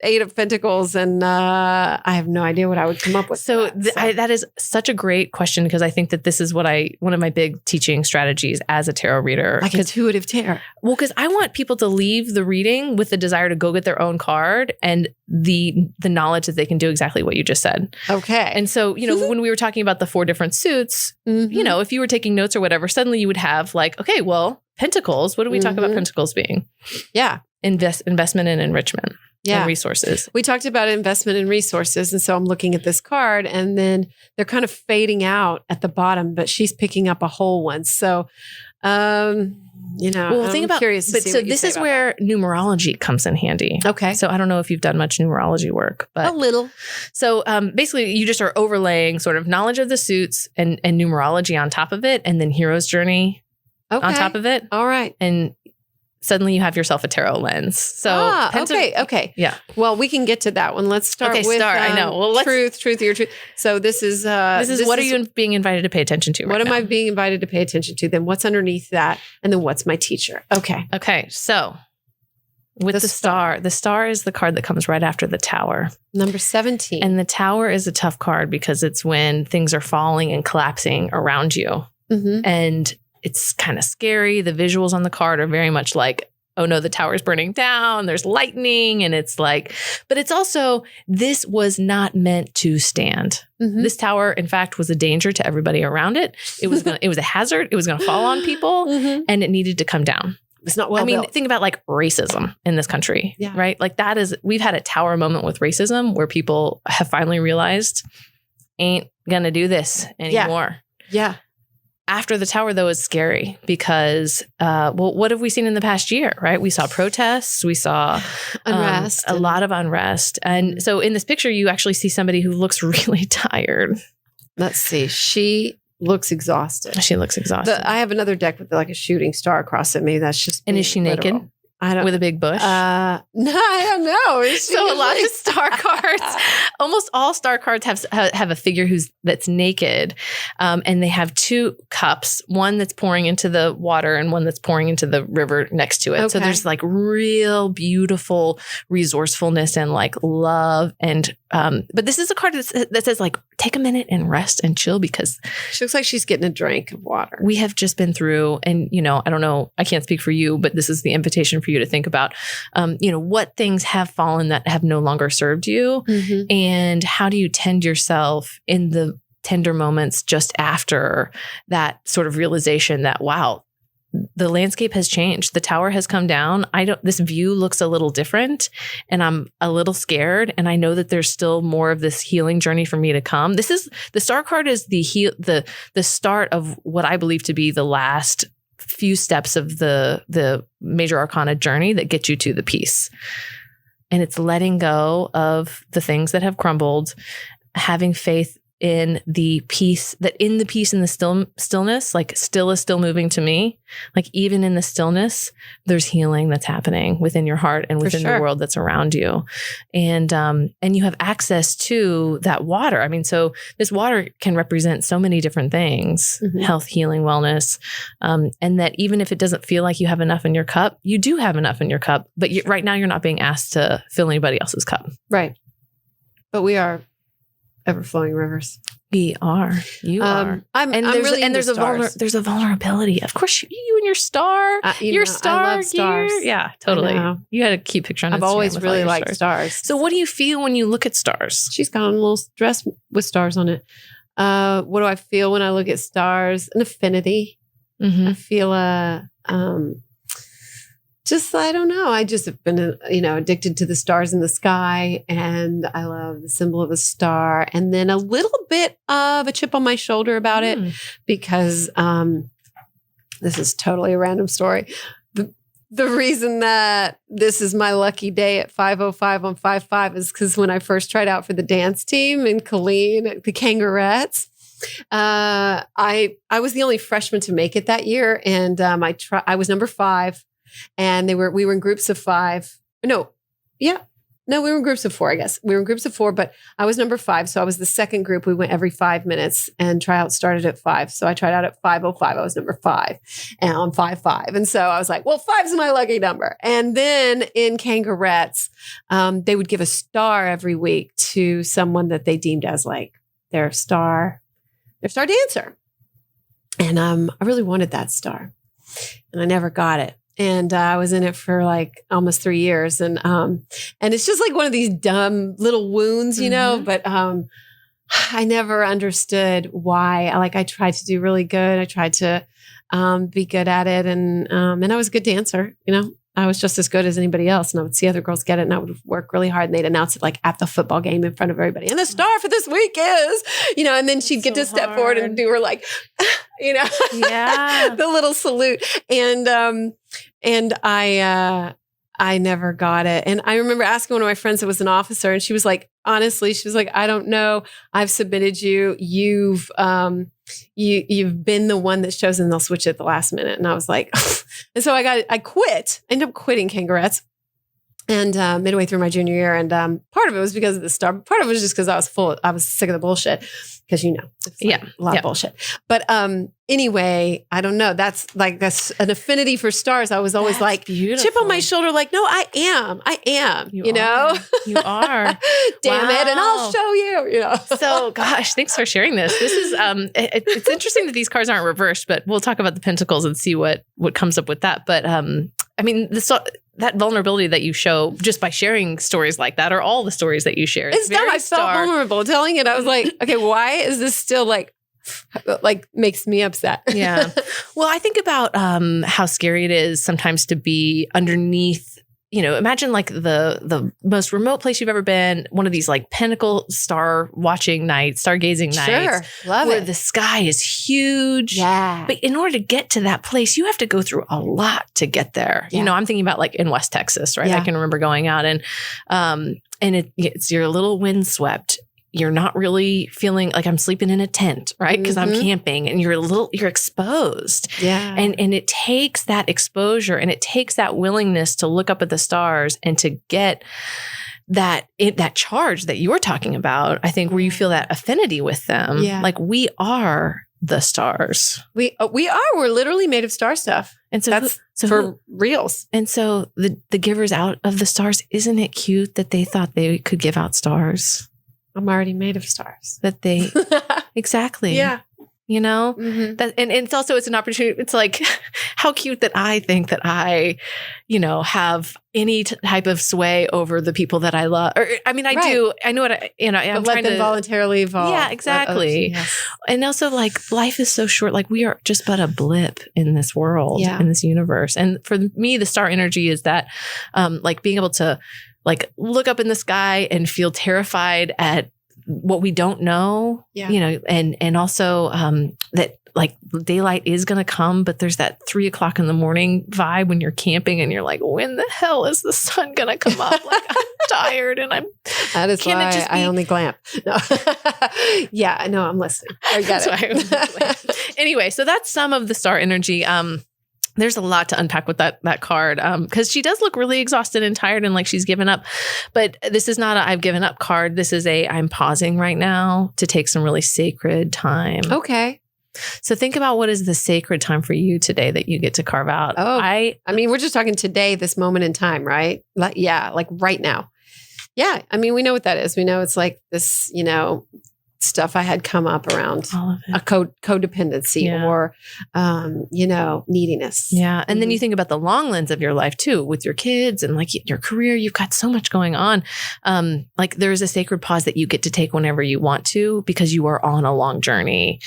8 of Pentacles, and I have no idea what I would come up with. So that is such a great question, because I think that this is one of my big teaching strategies as a tarot reader. Like intuitive tarot. Well, because I want people to leave the reading with the desire to go get their own card and the knowledge that they can do exactly what you just said. Okay. And so, when we were talking about the 4 different suits, if you were taking notes or whatever, suddenly you would have like, okay, well, Pentacles, what do we talk about Pentacles being? Yeah. Investment and enrichment. Yeah. And resources. We talked about investment and resources. And so I'm looking at this card, and then they're kind of fading out at the bottom, but she's picking up a whole one. So Well, think about, curious to but see so what you this say is about where numerology comes in handy. Okay. So I don't know if you've done much numerology work, but a little. So basically you just are overlaying sort of knowledge of the suits and numerology on top of it, and then hero's journey on top of it. All right. And suddenly you have yourself a tarot lens. So okay. Yeah. Well, we can get to that one. Let's start with I know. Well, truth, your truth. So this is what are you being invited to pay attention to right What am now? I being invited to pay attention to? Then what's underneath that? And then what's my teacher? Okay. Okay. So with the star is the card that comes right after the Tower. Number 17. And the Tower is a tough card because it's when things are falling and collapsing around you. Mm-hmm. And it's kind of scary. The visuals on the card are very much like, oh no, the tower's burning down. There's lightning. And it's like, but it's also, this was not meant to stand. Mm-hmm. This tower, in fact, was a danger to everybody around it. It was a hazard. It was going to fall on people and it needed to come down. It's not well built. Think about like racism in this country, right? Like we've had a tower moment with racism where people have finally realized ain't going to do this anymore. Yeah. After the tower, though, is scary because, what have we seen in the past year, right? We saw protests. We saw unrest. A lot of unrest. And so in this picture, you actually see somebody who looks really tired. Let's see. She looks exhausted. I have another deck with like a shooting star across it. Maybe that's just And is she literal. naked? With a big bush? No, I don't know. So a lot of star cards, almost all star cards have a figure that's naked. And they have two cups, one that's pouring into the water and one that's pouring into the river next to it. Okay. So there's like real beautiful resourcefulness and like love. And, but this is a card that says like, take a minute and rest and chill because she looks like she's getting a drink of water. We have just been through, and, I don't know, I can't speak for you, but this is the invitation for you to think about, what things have fallen that have no longer served you, and how do you tend yourself in the tender moments just after that sort of realization that, wow, the landscape has changed. The tower has come down. This view looks a little different and I'm a little scared. And I know that there's still more of this healing journey for me to come. The star card is the start of what I believe to be the last few steps of the major arcana journey that get you to the peace. And it's letting go of the things that have crumbled, having faith in the peace and the stillness, like still is still moving to me. Like even in the stillness, there's healing that's happening within your heart and within the world that's around you. And you have access to that water. I mean, so this water can represent so many different things, health, healing, wellness. And that even if it doesn't feel like you have enough in your cup, you do have enough in your cup, but right now you're not being asked to fill anybody else's cup. Right. But we are ever-flowing rivers. We are. You are. There's a vulnerability. Of course, you and your star. Your star. I love stars. Yeah, totally. You had a cute picture on Instagram. I've always really liked stars. So what do you feel when you look at stars? She's got on a little dress with stars on it. What do I feel when I look at stars? An affinity. I feel I don't know. I just have been, addicted to the stars in the sky, and I love the symbol of a star, and then a little bit of a chip on my shoulder about it because this is totally a random story. The reason that this is my lucky day at 5:05 on 5/5 is because when I first tried out for the dance team in Colleen, the Kangarettes, I was the only freshman to make it that year, and I was number 5. And we were in groups of 5. We were in groups of 4, I guess. We were in groups of 4, but I was number 5. So I was the second group. We went every 5 minutes and tryouts started at 5. So I tried out at 5:05. I was number 5 and on 5:5. And so I was like, well, 5's my lucky number. And then in Kangarettes, they would give a star every week to someone that they deemed as like their star dancer. And I really wanted that star and I never got it. And I was in it for like almost 3 years. And it's just like one of these dumb little wounds, but I never understood why. I tried to do really good. I tried to be good at it. And I was a good dancer, I was just as good as anybody else. And I would see other girls get it and I would work really hard and they'd announce it like at the football game in front of everybody. And the star for this week is, and then she'd get to step forward and do her like, you know, Yeah. the little salute. And I never got it. And I remember asking one of my friends that was an officer, and she was like, honestly, she was like, I don't know. I've submitted you. You've been the one that's chosen. They'll switch it at the last minute. And I was like, and so I quit. I ended up quitting Kangarettes. And midway through my junior year, and part of it was because of the star. Part of it was just because I was sick of the bullshit. Because it's like a lot of bullshit. But anyway, I don't know. That's an affinity for stars. I was always like beautiful. Chip on my shoulder, like, no, I am. You know, you are. Damn it, and I'll show you. You know. So, gosh, thanks for sharing this. This is it's interesting that these cards aren't reversed, but we'll talk about the pentacles and see what comes up with that. But I mean, that vulnerability that you show just by sharing stories like that, or all the stories that you share. It's dumb. I felt vulnerable telling it. I was like, okay, why is this still like makes me upset? Yeah. Well, I think about how scary it is sometimes to be underneath. Imagine like the most remote place you've ever been, one of these like pinnacle stargazing nights, Sure. Love where it. the sky is huge. Yeah. But in order to get to that place, you have to go through a lot to get there. Yeah. I'm thinking about like in West Texas, right? Yeah. I can remember going out and it's you're a little windswept. You're not really feeling like I'm sleeping in a tent, right? Because I'm camping, and you're exposed. Yeah. And it takes that exposure, and it takes that willingness to look up at the stars and to get that charge that you're talking about, I think, where you feel that affinity with them. Yeah. Like we are the stars. We are. We're literally made of star stuff. And so that's for reals. And so the givers out of the stars, isn't it cute that they thought they could give out stars? I'm already made of stars. That they exactly. Yeah. Mm-hmm. That, and it's an opportunity. It's like how cute that I think that I, have any type of sway over the people that I love. Or I mean, I do. I know what I'm let trying them to voluntarily evolve. Yeah, exactly. Yes. And also, like, life is so short. Like, we are just but a blip in this world, in this universe. And for me, the star energy is that, like, being able to, like, look up in the sky and feel terrified at what we don't know, and also that like daylight is going to come, but there's that 3 o'clock in the morning vibe when you're camping and you're like, when the hell is the sun going to come up? Like, I'm tired and that is why I only glamp. No. Yeah, I know. I'm listening. I get it. Anyway, so that's some of the star energy. There's a lot to unpack with that card, because she does look really exhausted and tired and like she's given up. But this is not a I've given up card. This is a I'm pausing right now to take some really sacred time. Okay. So think about what is the sacred time for you today that you get to carve out. Oh, I mean, we're just talking today, this moment in time, right? Like, like right now. Yeah. I mean, we know what that is. We know it's like this, stuff I had come up around a codependency or, neediness. Yeah. And then you think about the long lens of your life too, with your kids and like your career, you've got so much going on. Like there's a sacred pause that you get to take whenever you want to, because you are on a long journey.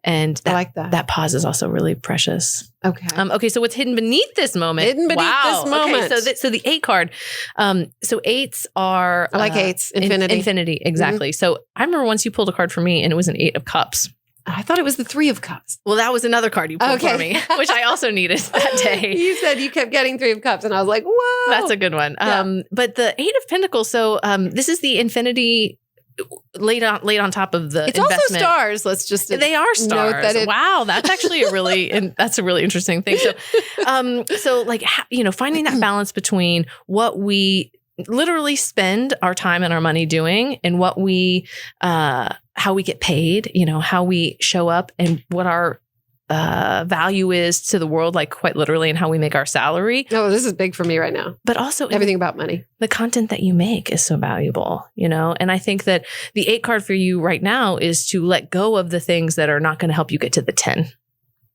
And I like that. That pause is also really precious. Okay. Okay. So what's hidden beneath this moment? This moment. Okay, so the 8 card. So 8s are. I like 8s. Infinity. Infinity. Exactly. Mm-hmm. So I remember once you pulled a card for me and it was an 8 of Cups. I thought it was the 3 of Cups. Well, that was another card you pulled for me, which I also needed that day. You said you kept getting 3 of Cups and I was like, whoa. That's a good one. Yeah. But the 8 of Pentacles. So this is the infinity laid on top of the investment. Also stars. Let's just they are stars. Wow, that's actually that's a really interesting thing. So like finding that balance between what we literally spend our time and our money doing, and what we how we get paid, how we show up, and what our value is to the world, like quite literally, and how we make our salary. Oh, this is big for me right now. But also everything about money. The content that you make is so valuable, And I think that the 8 card for you right now is to let go of the things that are not going to help you get to the 10.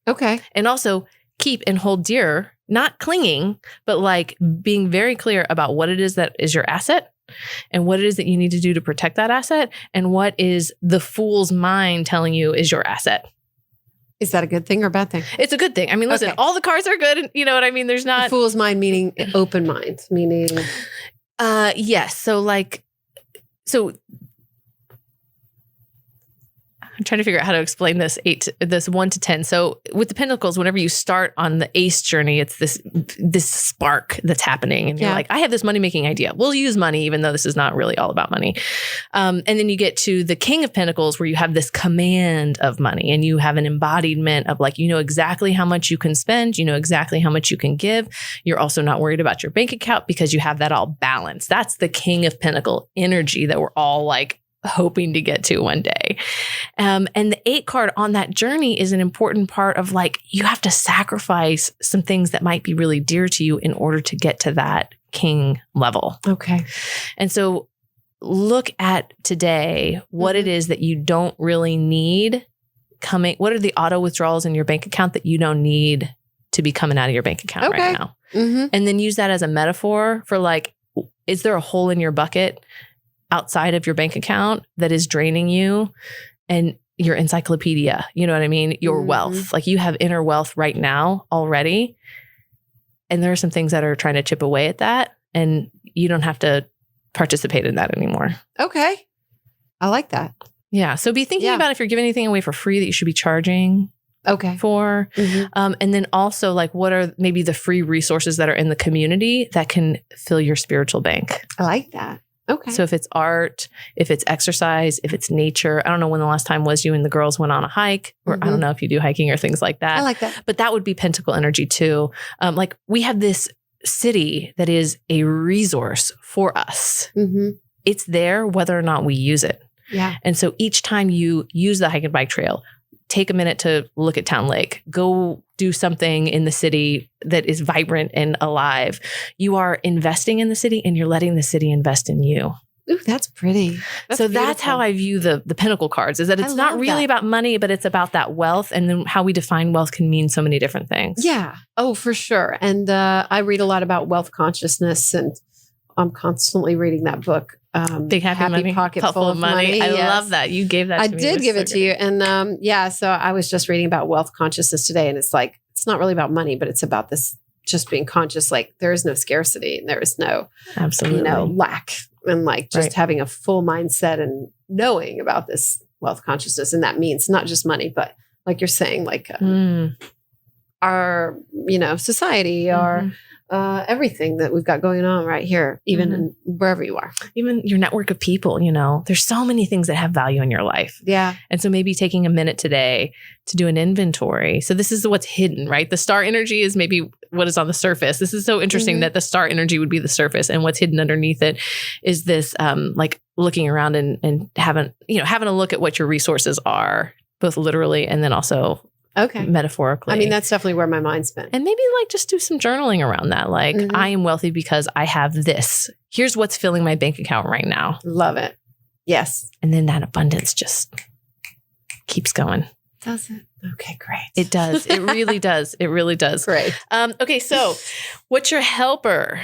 Okay. And also keep and hold dear, not clinging, but like being very clear about what it is that is your asset, and what it is that you need to do to protect that asset, and what is the fool's mind telling you is your asset. Is that a good thing or a bad thing? It's a good thing. I mean, listen, all the cards are good. And you know what I mean? There's not... The fool's mind meaning open mind, meaning... Yes. So I'm trying to figure out how to explain this 1 to 10. So with the Pentacles, whenever you start on the Ace journey, it's this spark that's happening. And you're like, I have this money making idea. We'll use money, even though this is not really all about money. And then you get to the King of Pentacles, where you have this command of money and you have an embodiment of like, you know exactly how much you can spend. You know exactly how much you can give. You're also not worried about your bank account because you have that all balanced. That's the King of Pentacle energy that we're all like hoping to get to one day. And the 8 card on that journey is an important part of like, you have to sacrifice some things that might be really dear to you in order to get to that king level. Okay. And so look at today, what it is that you don't really need coming. What are the auto withdrawals in your bank account that you don't need to be coming out of your bank account right now? And then use that as a metaphor for like, is there a hole in your bucket outside of your bank account that is draining you and your encyclopedia? You know what I mean? Your wealth. Like you have inner wealth right now already. And there are some things that are trying to chip away at that. And you don't have to participate in that anymore. Okay. I like that. Yeah. So be thinking about if you're giving anything away for free that you should be charging for. And then also like, what are maybe the free resources that are in the community that can fill your spiritual bank? I like that. Okay. So if it's art, if it's exercise, if it's nature, I don't know when the last time was you and the girls went on a hike, or I don't know if you do hiking or things like that. I like that. But that would be Pentacle energy too. Like we have this city that is a resource for us. It's there whether or not we use it. Yeah. And so each time you use the hike and bike trail, take a minute to look at Town Lake, go do something in the city that is vibrant and alive. You are investing in the city and you're letting the city invest in you. Ooh, that's pretty. That's how I view the Pentacle cards, is that it's not really about money, but it's about that wealth. And then how we define wealth can mean so many different things. Yeah. Oh, for sure. And I read a lot about wealth consciousness, and I'm constantly reading that book. Big Happy Money, Pocket Full of Money. I love that. You gave that to me. I did give it to you. And so I was just reading about wealth consciousness today, and it's like, it's not really about money, but it's about this just being conscious. Like there is no scarcity and there is no, lack, and like just having a full mindset and knowing about this wealth consciousness. And that means not just money, but like you're saying, like our, society, our everything that we've got going on right here, even in wherever you are, even your network of people, there's so many things that have value in your life. Yeah. And so maybe taking a minute today to do an inventory. So this is what's hidden, right? The star energy is maybe what is on the surface. This is so interesting that the star energy would be the surface, and what's hidden underneath it is this, like looking around and having a look at what your resources are, both literally and then also metaphorically. I mean, that's definitely where my mind's been. And maybe like just do some journaling around that. Like, I am wealthy because I have this. Here's what's filling my bank account right now. Love it. Yes. And then that abundance just keeps going. Does it? Okay, great. It does. It really does. It really does. Great. Okay, so what's your helper?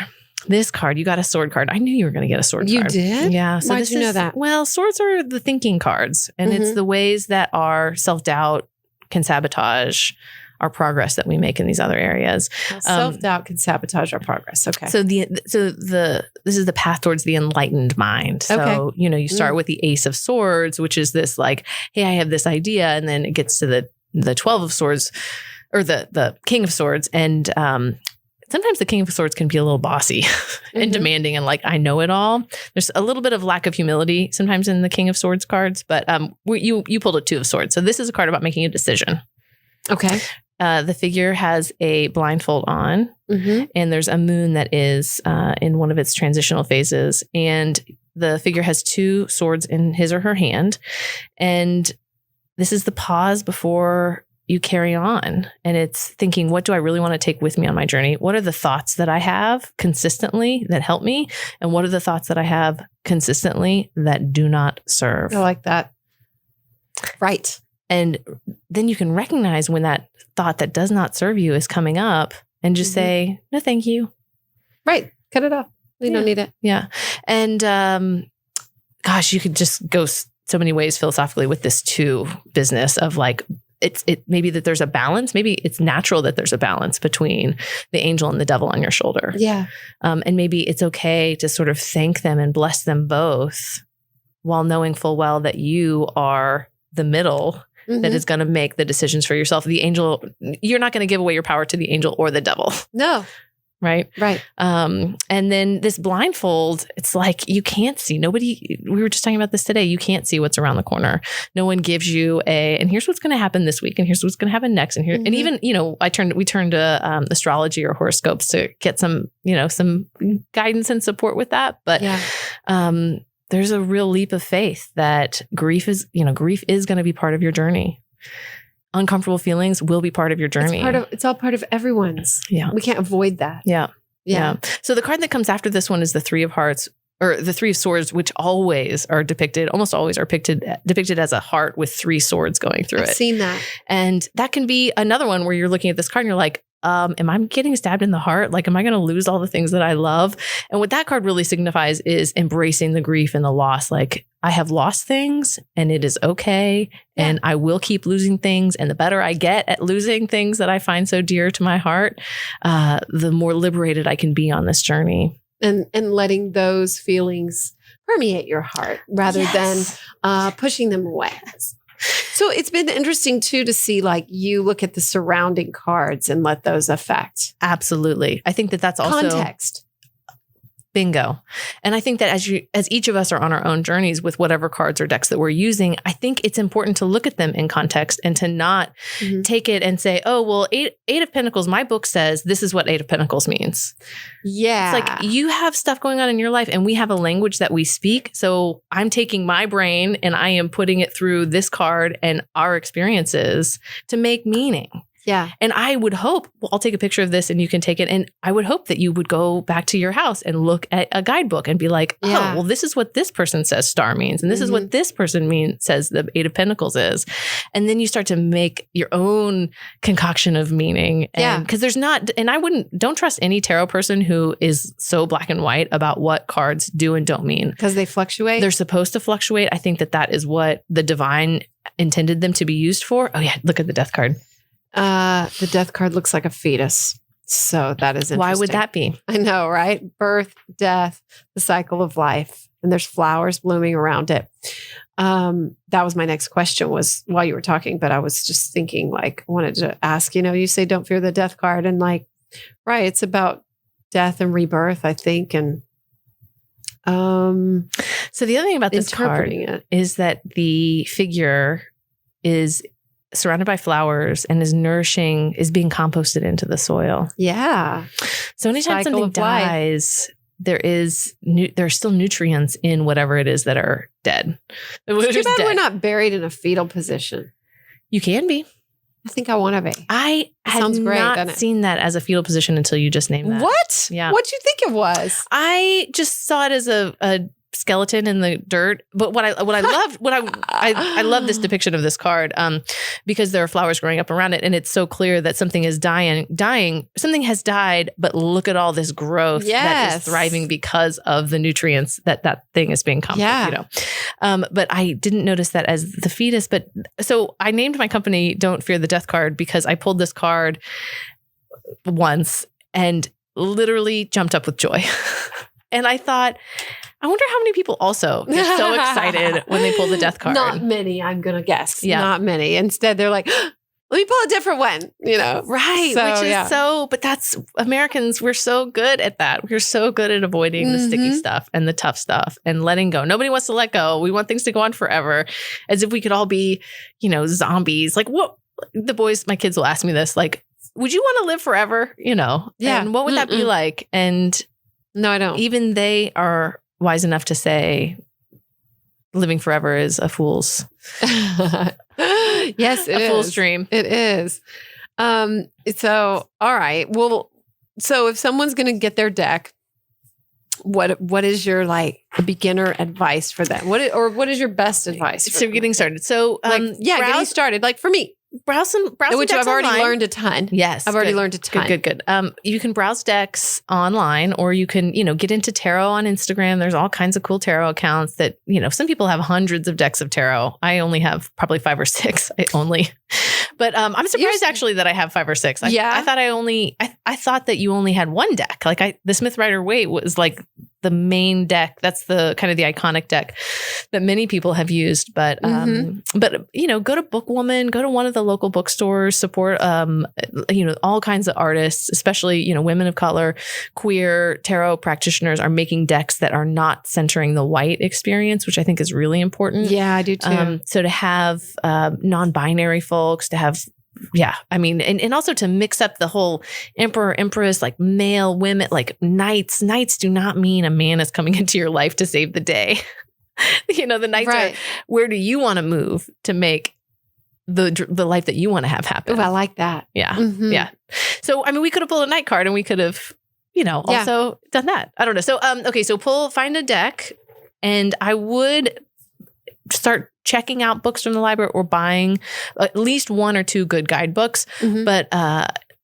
This card, you got a sword card. I knew you were going to get a sword card. You did? Yeah. So why did you know that? Well, swords are the thinking cards, and it's the ways that our self-doubt can sabotage our progress that we make in these other areas. Self-doubt can sabotage our progress. Okay. So this is the path towards the enlightened mind. So, you start with the Ace of Swords, which is this like, hey, I have this idea. And then it gets to the 12 of Swords, or the King of Swords. And sometimes the King of Swords can be a little bossy and demanding and like, I know it all. There's a little bit of lack of humility sometimes in the King of Swords cards, but you pulled a 2 of Swords. So this is a card about making a decision. Okay. The figure has a blindfold on, and there's a moon that is in one of its transitional phases. And the figure has 2 swords in his or her hand. And this is the pause before you carry on. And it's thinking, what do I really want to take with me on my journey? What are the thoughts that I have consistently that help me? And what are the thoughts that I have consistently that do not serve? I like that. Right. And then you can recognize when that thought that does not serve you is coming up and just say, no, thank you. Right. Cut it off. We don't need it. Yeah. And gosh, you could just go so many ways philosophically with this too, business of like, it maybe that there's a balance. Maybe it's natural that there's a balance between the angel and the devil on your shoulder. Yeah. And maybe it's okay to sort of thank them and bless them both while knowing full well that you are the middle that is going to make the decisions for yourself. The angel, you're not going to give away your power to the angel or the devil. No. Right. Right. And then this blindfold, it's like you can't see. We were just talking about this today. You can't see what's around the corner. No one gives you and here's what's going to happen this week, and here's what's going to happen next, and here, and even we turned to astrology or horoscopes to get some some guidance and support with that. But there's a real leap of faith that grief is going to be part of your journey. Uncomfortable feelings will be part of your journey. It's all part of everyone's. Yeah. We can't avoid that. Yeah. So the card that comes after this one is the Three of Hearts, or the Three of Swords, which almost always are depicted as a heart with three swords going through it. I've seen that. And that can be another one where you're looking at this card and you're like, am I getting stabbed in the heart? Like, am I going to lose all the things that I love? And what that card really signifies is embracing the grief and the loss. Like, I have lost things and it is okay. Yeah. And I will keep losing things. And the better I get at losing things that I find so dear to my heart, the more liberated I can be on this journey. And letting those feelings permeate your heart rather than pushing them away. So it's been interesting too to see, like, you look at the surrounding cards and let those affect. Absolutely. I think that's also context. Bingo. And I think that as each of us are on our own journeys with whatever cards or decks that we're using, I think it's important to look at them in context and to not take it and say, oh, well, eight of Pentacles, my book says this is what Eight of Pentacles means. Yeah. It's like you have stuff going on in your life and we have a language that we speak. So I'm taking my brain and I am putting it through this card and our experiences to make meaning. Yeah. And I would hope, I'll take a picture of this and you can take it. And I would hope that you would go back to your house and look at a guidebook and be like, oh, well, this is what this person says star means. And this is what this person says the Eight of Pentacles is. And then you start to make your own concoction of meaning. And because there's not, and don't trust any tarot person who is so black and white about what cards do and don't mean. Because they fluctuate. They're supposed to fluctuate. I think that is what the divine intended them to be used for. Oh yeah. Look at the Death card. The Death card looks like a fetus. So that is interesting. Why would that be? I know, right? Birth, death, the cycle of life. And there's flowers blooming around it. That was my next question was while you were talking, but I was just thinking, like, I wanted to ask, you say don't fear the Death card. And like, right, it's about death and rebirth, I think. And so the other thing about this card is that the figure is surrounded by flowers and is being composted into the soil. Yeah. So anytime something dies, there's still nutrients in whatever it is that are dead. It's too bad we're not buried in a fetal position. You can be. I think I want to be. I had not seen that as a fetal position until you just named that. What? Yeah. What'd you think it was? I just saw it as a skeleton in the dirt. But what I loved, I love this depiction of this card because there are flowers growing up around it, and it's so clear that something is dying. Something has died, but look at all this growth that is thriving because of the nutrients that thing is being composted. But I didn't notice that as the fetus. But so I named my company "Don't Fear the Death Card" because I pulled this card once and literally jumped up with joy, and I thought, I wonder how many people also get so excited when they pull the Death card. Not many, I'm going to guess. Yeah. Not many. Instead, they're like, let me pull a different one, Right. So, which is but that's Americans. We're so good at that. We're so good at avoiding the sticky stuff and the tough stuff and letting go. Nobody wants to let go. We want things to go on forever as if we could all be, zombies. Like what my kids will ask me this, like, would you want to live forever? Yeah. And what would that be like? And no, I don't. Even they are wise enough to say living forever is a fool's yes, it is. Fool's dream. It is. So, all right. Well, so if someone's going to get their deck, what is your beginner advice for them? What is your best advice? So getting started. So getting started. Like for me, browse some which I've already online. Learned a ton. Yes, I've already learned a ton. Good. You can browse decks online, or you can get into tarot on Instagram. There's all kinds of cool tarot accounts that some people have hundreds of decks of tarot. I only have probably 5 or 6. But I'm surprised actually that I have 5 or 6. I thought I thought that you only had one deck. Like the Smith Rider-Waite was like the main deck. That's the kind of the iconic deck that many people have used. But you know, go to Bookwoman, go to one of the local bookstores, support you know, all kinds of artists, especially, you know, women of color, queer tarot practitioners are making decks that are not centering the white experience, which I think is really important. Yeah, I do too. So to have non-binary folks, to have I mean, and also to mix up the whole emperor, empress, like male, women, like knights. Knights do not mean a man is coming into your life to save the day. You know, the knights are, where do you want to move to make the life that you want to have happen? Oh, I like that. Yeah. Yeah. So, I mean, we could have pulled a night card and we could have, you know, also done that. I don't know. So, okay. So find a deck, and I would start checking out books from the library or buying at least one or two good guidebooks. But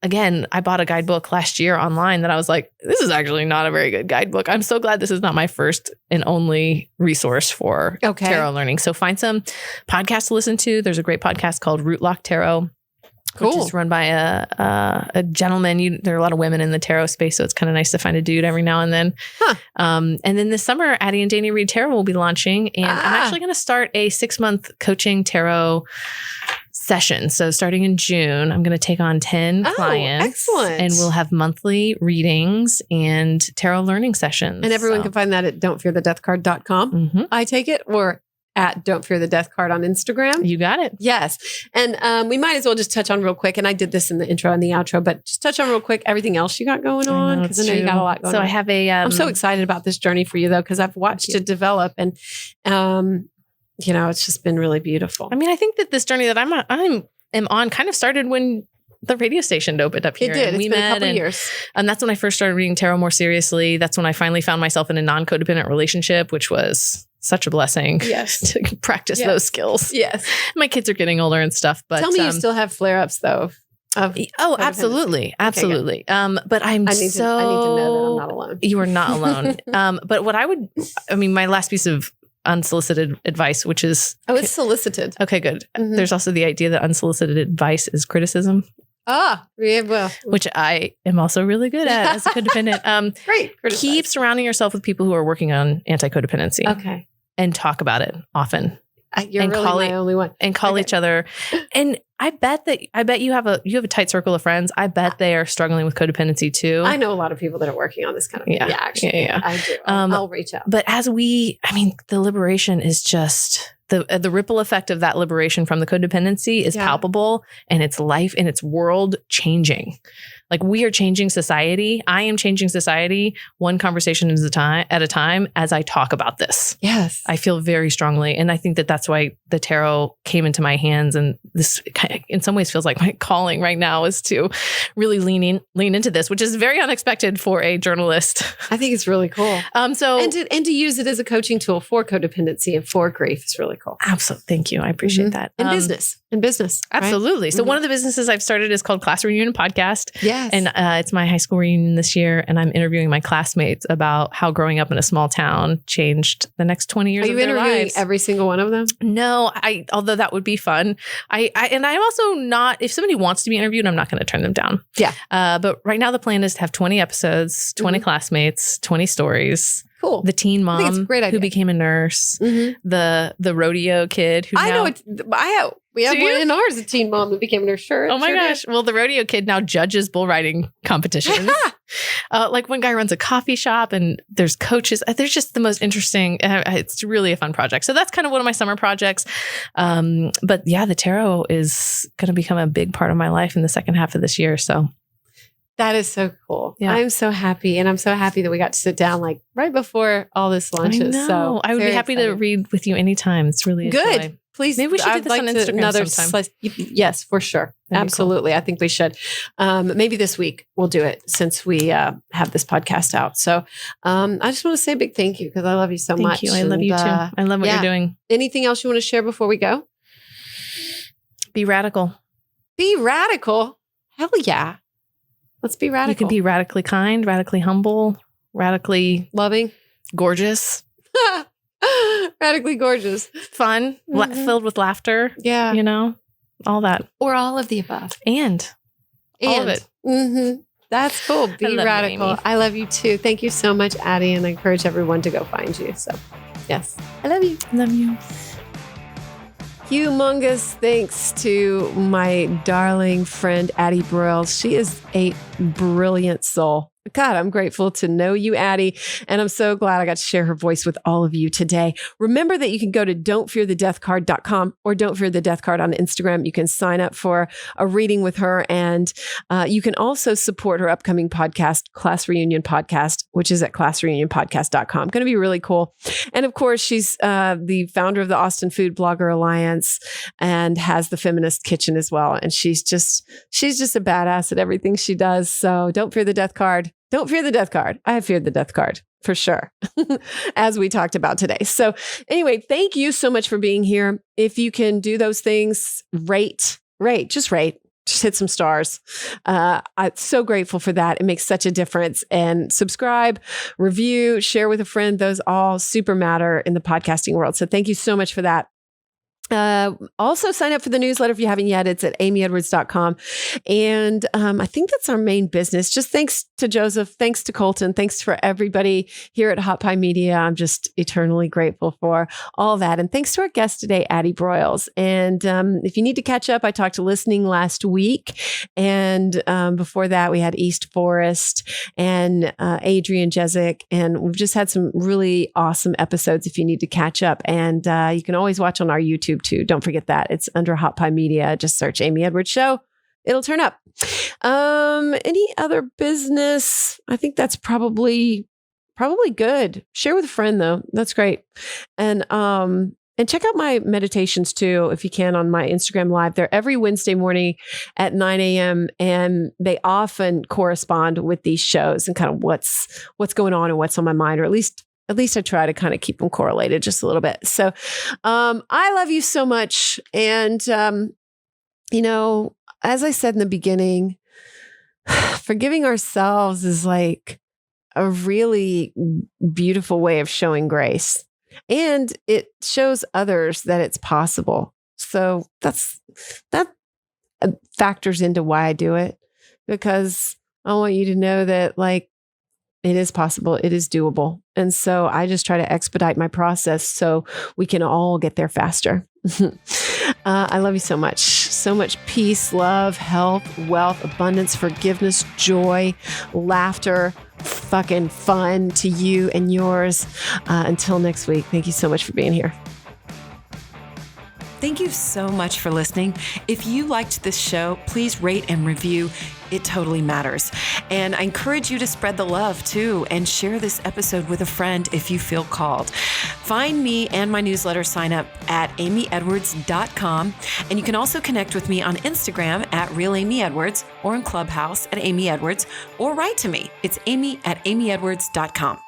again, I bought a guidebook last year online that I was like, this is actually not a very good guidebook. I'm so glad this is not my first and only resource for tarot learning. So find some podcasts to listen to. There's a great podcast called Rootlock Tarot, which is run by a gentleman. There are a lot of women in the tarot space, so it's kind of nice to find a dude every now and then. And then this summer, Addie and Dani Read Tarot will be launching, and I'm actually going to start a 6-month coaching tarot session. So starting in June, I'm going to take on 10 clients. Excellent. And we'll have monthly readings and tarot learning sessions. And everyone can find that at don'tfearthedeathcard.com. I take it, or at Don't Fear the Death Card on Instagram. You got it. Yes. And we might as well just touch on real quick. And I did this in the intro and the outro, but just touch on real quick everything else you got going on. Because I know you got a lot going on. So I have I'm so excited about this journey for you, though, because I've watched it develop, and you know, it's just been really beautiful. I mean, I think that this journey that I'm on kind of started when the radio station opened up here. It did. And it's been a couple years. And that's when I first started reading tarot more seriously. That's when I finally found myself in a non-codependent relationship, which was such a blessing. Yes. To practice those skills. Yes. My kids are getting older and stuff. But tell me you still have flare-ups, though. Absolutely. Absolutely. But I need to know that I'm not alone. You are not alone. But my last piece of unsolicited advice, which is... Oh, it's solicited. Okay, good. There's also the idea that unsolicited advice is criticism. Well. Which I am also really good at as a codependent. Great. Keep surrounding yourself with people who are working on anti-codependency. Okay. And talk about it often. You're and really my only one. And call each other. And I bet you have a tight circle of friends. I bet they are struggling with codependency too. I know a lot of people that are working on this kind of thing. Yeah, actually. Yeah. I do. I'll reach out. But the liberation is just the ripple effect of that liberation from the codependency is palpable, and it's life and it's world changing. Like, we are changing society. I am changing society one conversation at a time as I talk about this. Yes. I feel very strongly. And I think that that's why the tarot came into my hands. And this in some ways feels like my calling right now is to really lean into this, which is very unexpected for a journalist. I think it's really cool. And to use it as a coaching tool for codependency and for grief is really cool. Absolutely. Thank you. I appreciate that. In business. Absolutely. Right? So one of the businesses I've started is called Class Reunion Podcast. Yes. And it's my high school reunion this year. And I'm interviewing my classmates about how growing up in a small town changed the next 20 years of their lives. Are you interviewing every single one of them? No, although that would be fun. And I'm also not, if somebody wants to be interviewed, I'm not going to turn them down. Yeah. But right now the plan is to have 20 episodes, 20 classmates, 20 stories. Cool. The teen mom who became a nurse, the rodeo kid who we have one in ours, a teen mom who became a nurse. Sure. Oh my gosh. Well, the rodeo kid now judges bull riding competitions. Like, one guy runs a coffee shop and there's coaches. There's just the most interesting. It's really a fun project. So that's kind of one of my summer projects. But yeah, the tarot is going to become a big part of my life in the second half of this year. So. That is so cool. Yeah. I'm so happy. And I'm so happy that we got to sit down like right before all this launches. So I would be happy to read with you anytime. It's really good. A joy. Please. Maybe we should do this on Instagram sometime. Yes, for sure. Absolutely. Cool. I think we should. Maybe this week we'll do it since we have this podcast out. So I just want to say a big thank you because I love you so much. Thank you. I love you too. I love what you're doing. Anything else you want to share before we go? Be radical. Be radical. Hell yeah. Let's be radical. You can be radically kind, radically humble, radically loving, gorgeous, radically gorgeous, fun, filled with laughter. Yeah. You know, all that. Or all of the above. And all of it. That's cool. Be love you, radical. Amy. I love you too. Thank you so much, Addie. And I encourage everyone to go find you. So, yes, I love you. Love you. Humongous thanks to my darling friend, Addie Broyles. She is a brilliant soul. God, I'm grateful to know you, Addie. And I'm so glad I got to share her voice with all of you today. Remember that you can go to don'tfearthedeathcard.com or Don't Fear the Death Card on Instagram. You can sign up for a reading with her. And you can also support her upcoming podcast, Class Reunion Podcast, which is at classreunionpodcast.com. Going to be really cool. And of course, she's the founder of the Austin Food Blogger Alliance and has the Feminist Kitchen as well. And she's just a badass at everything she does. So don't fear the death card. Don't fear the death card. I have feared the death card for sure, as we talked about today. So anyway, thank you so much for being here. If you can do those things, rate, just hit some stars. I'm so grateful for that. It makes such a difference. And subscribe, review, share with a friend. Those all super matter in the podcasting world. So thank you so much for that. Also sign up for the newsletter if you haven't yet. It's at amyedwards.com. And I think that's our main business. Just thanks to Joseph. Thanks to Colton. Thanks for everybody here at Hot Pie Media. I'm just eternally grateful for all that. And thanks to our guest today, Addie Broyles. And if you need to catch up, I talked to Listening last week. And before that, we had East Forest and Adrian Jezik. And we've just had some really awesome episodes if you need to catch up. And you can always watch on our YouTube too. Don't forget that. It's under Hot Pie Media. Just search Amy Edwards Show. It'll turn up. Any other business? I think that's probably good. Share with a friend though. That's great. And check out my meditations too, if you can, on my Instagram Live. They're every Wednesday morning at 9 a.m. And they often correspond with these shows and kind of what's going on and what's on my mind, or at least I try to kind of keep them correlated just a little bit. So I love you so much. And, as I said in the beginning, forgiving ourselves is like a really beautiful way of showing grace. And it shows others that it's possible. So that factors into why I do it, because I want you to know that it is possible. It is doable. And so I just try to expedite my process so we can all get there faster. I love you so much. So much peace, love, health, wealth, abundance, forgiveness, joy, laughter, fucking fun to you and yours. Until next week, thank you so much for being here. Thank you so much for listening. If you liked this show, please rate and review. It totally matters. And I encourage you to spread the love too, and share this episode with a friend if you feel called. Find me and my newsletter sign up at amyedwards.com. And you can also connect with me on Instagram at RealAmyEdwards, or in Clubhouse at Amy Edwards, or write to me. It's amy@amyedwards.com.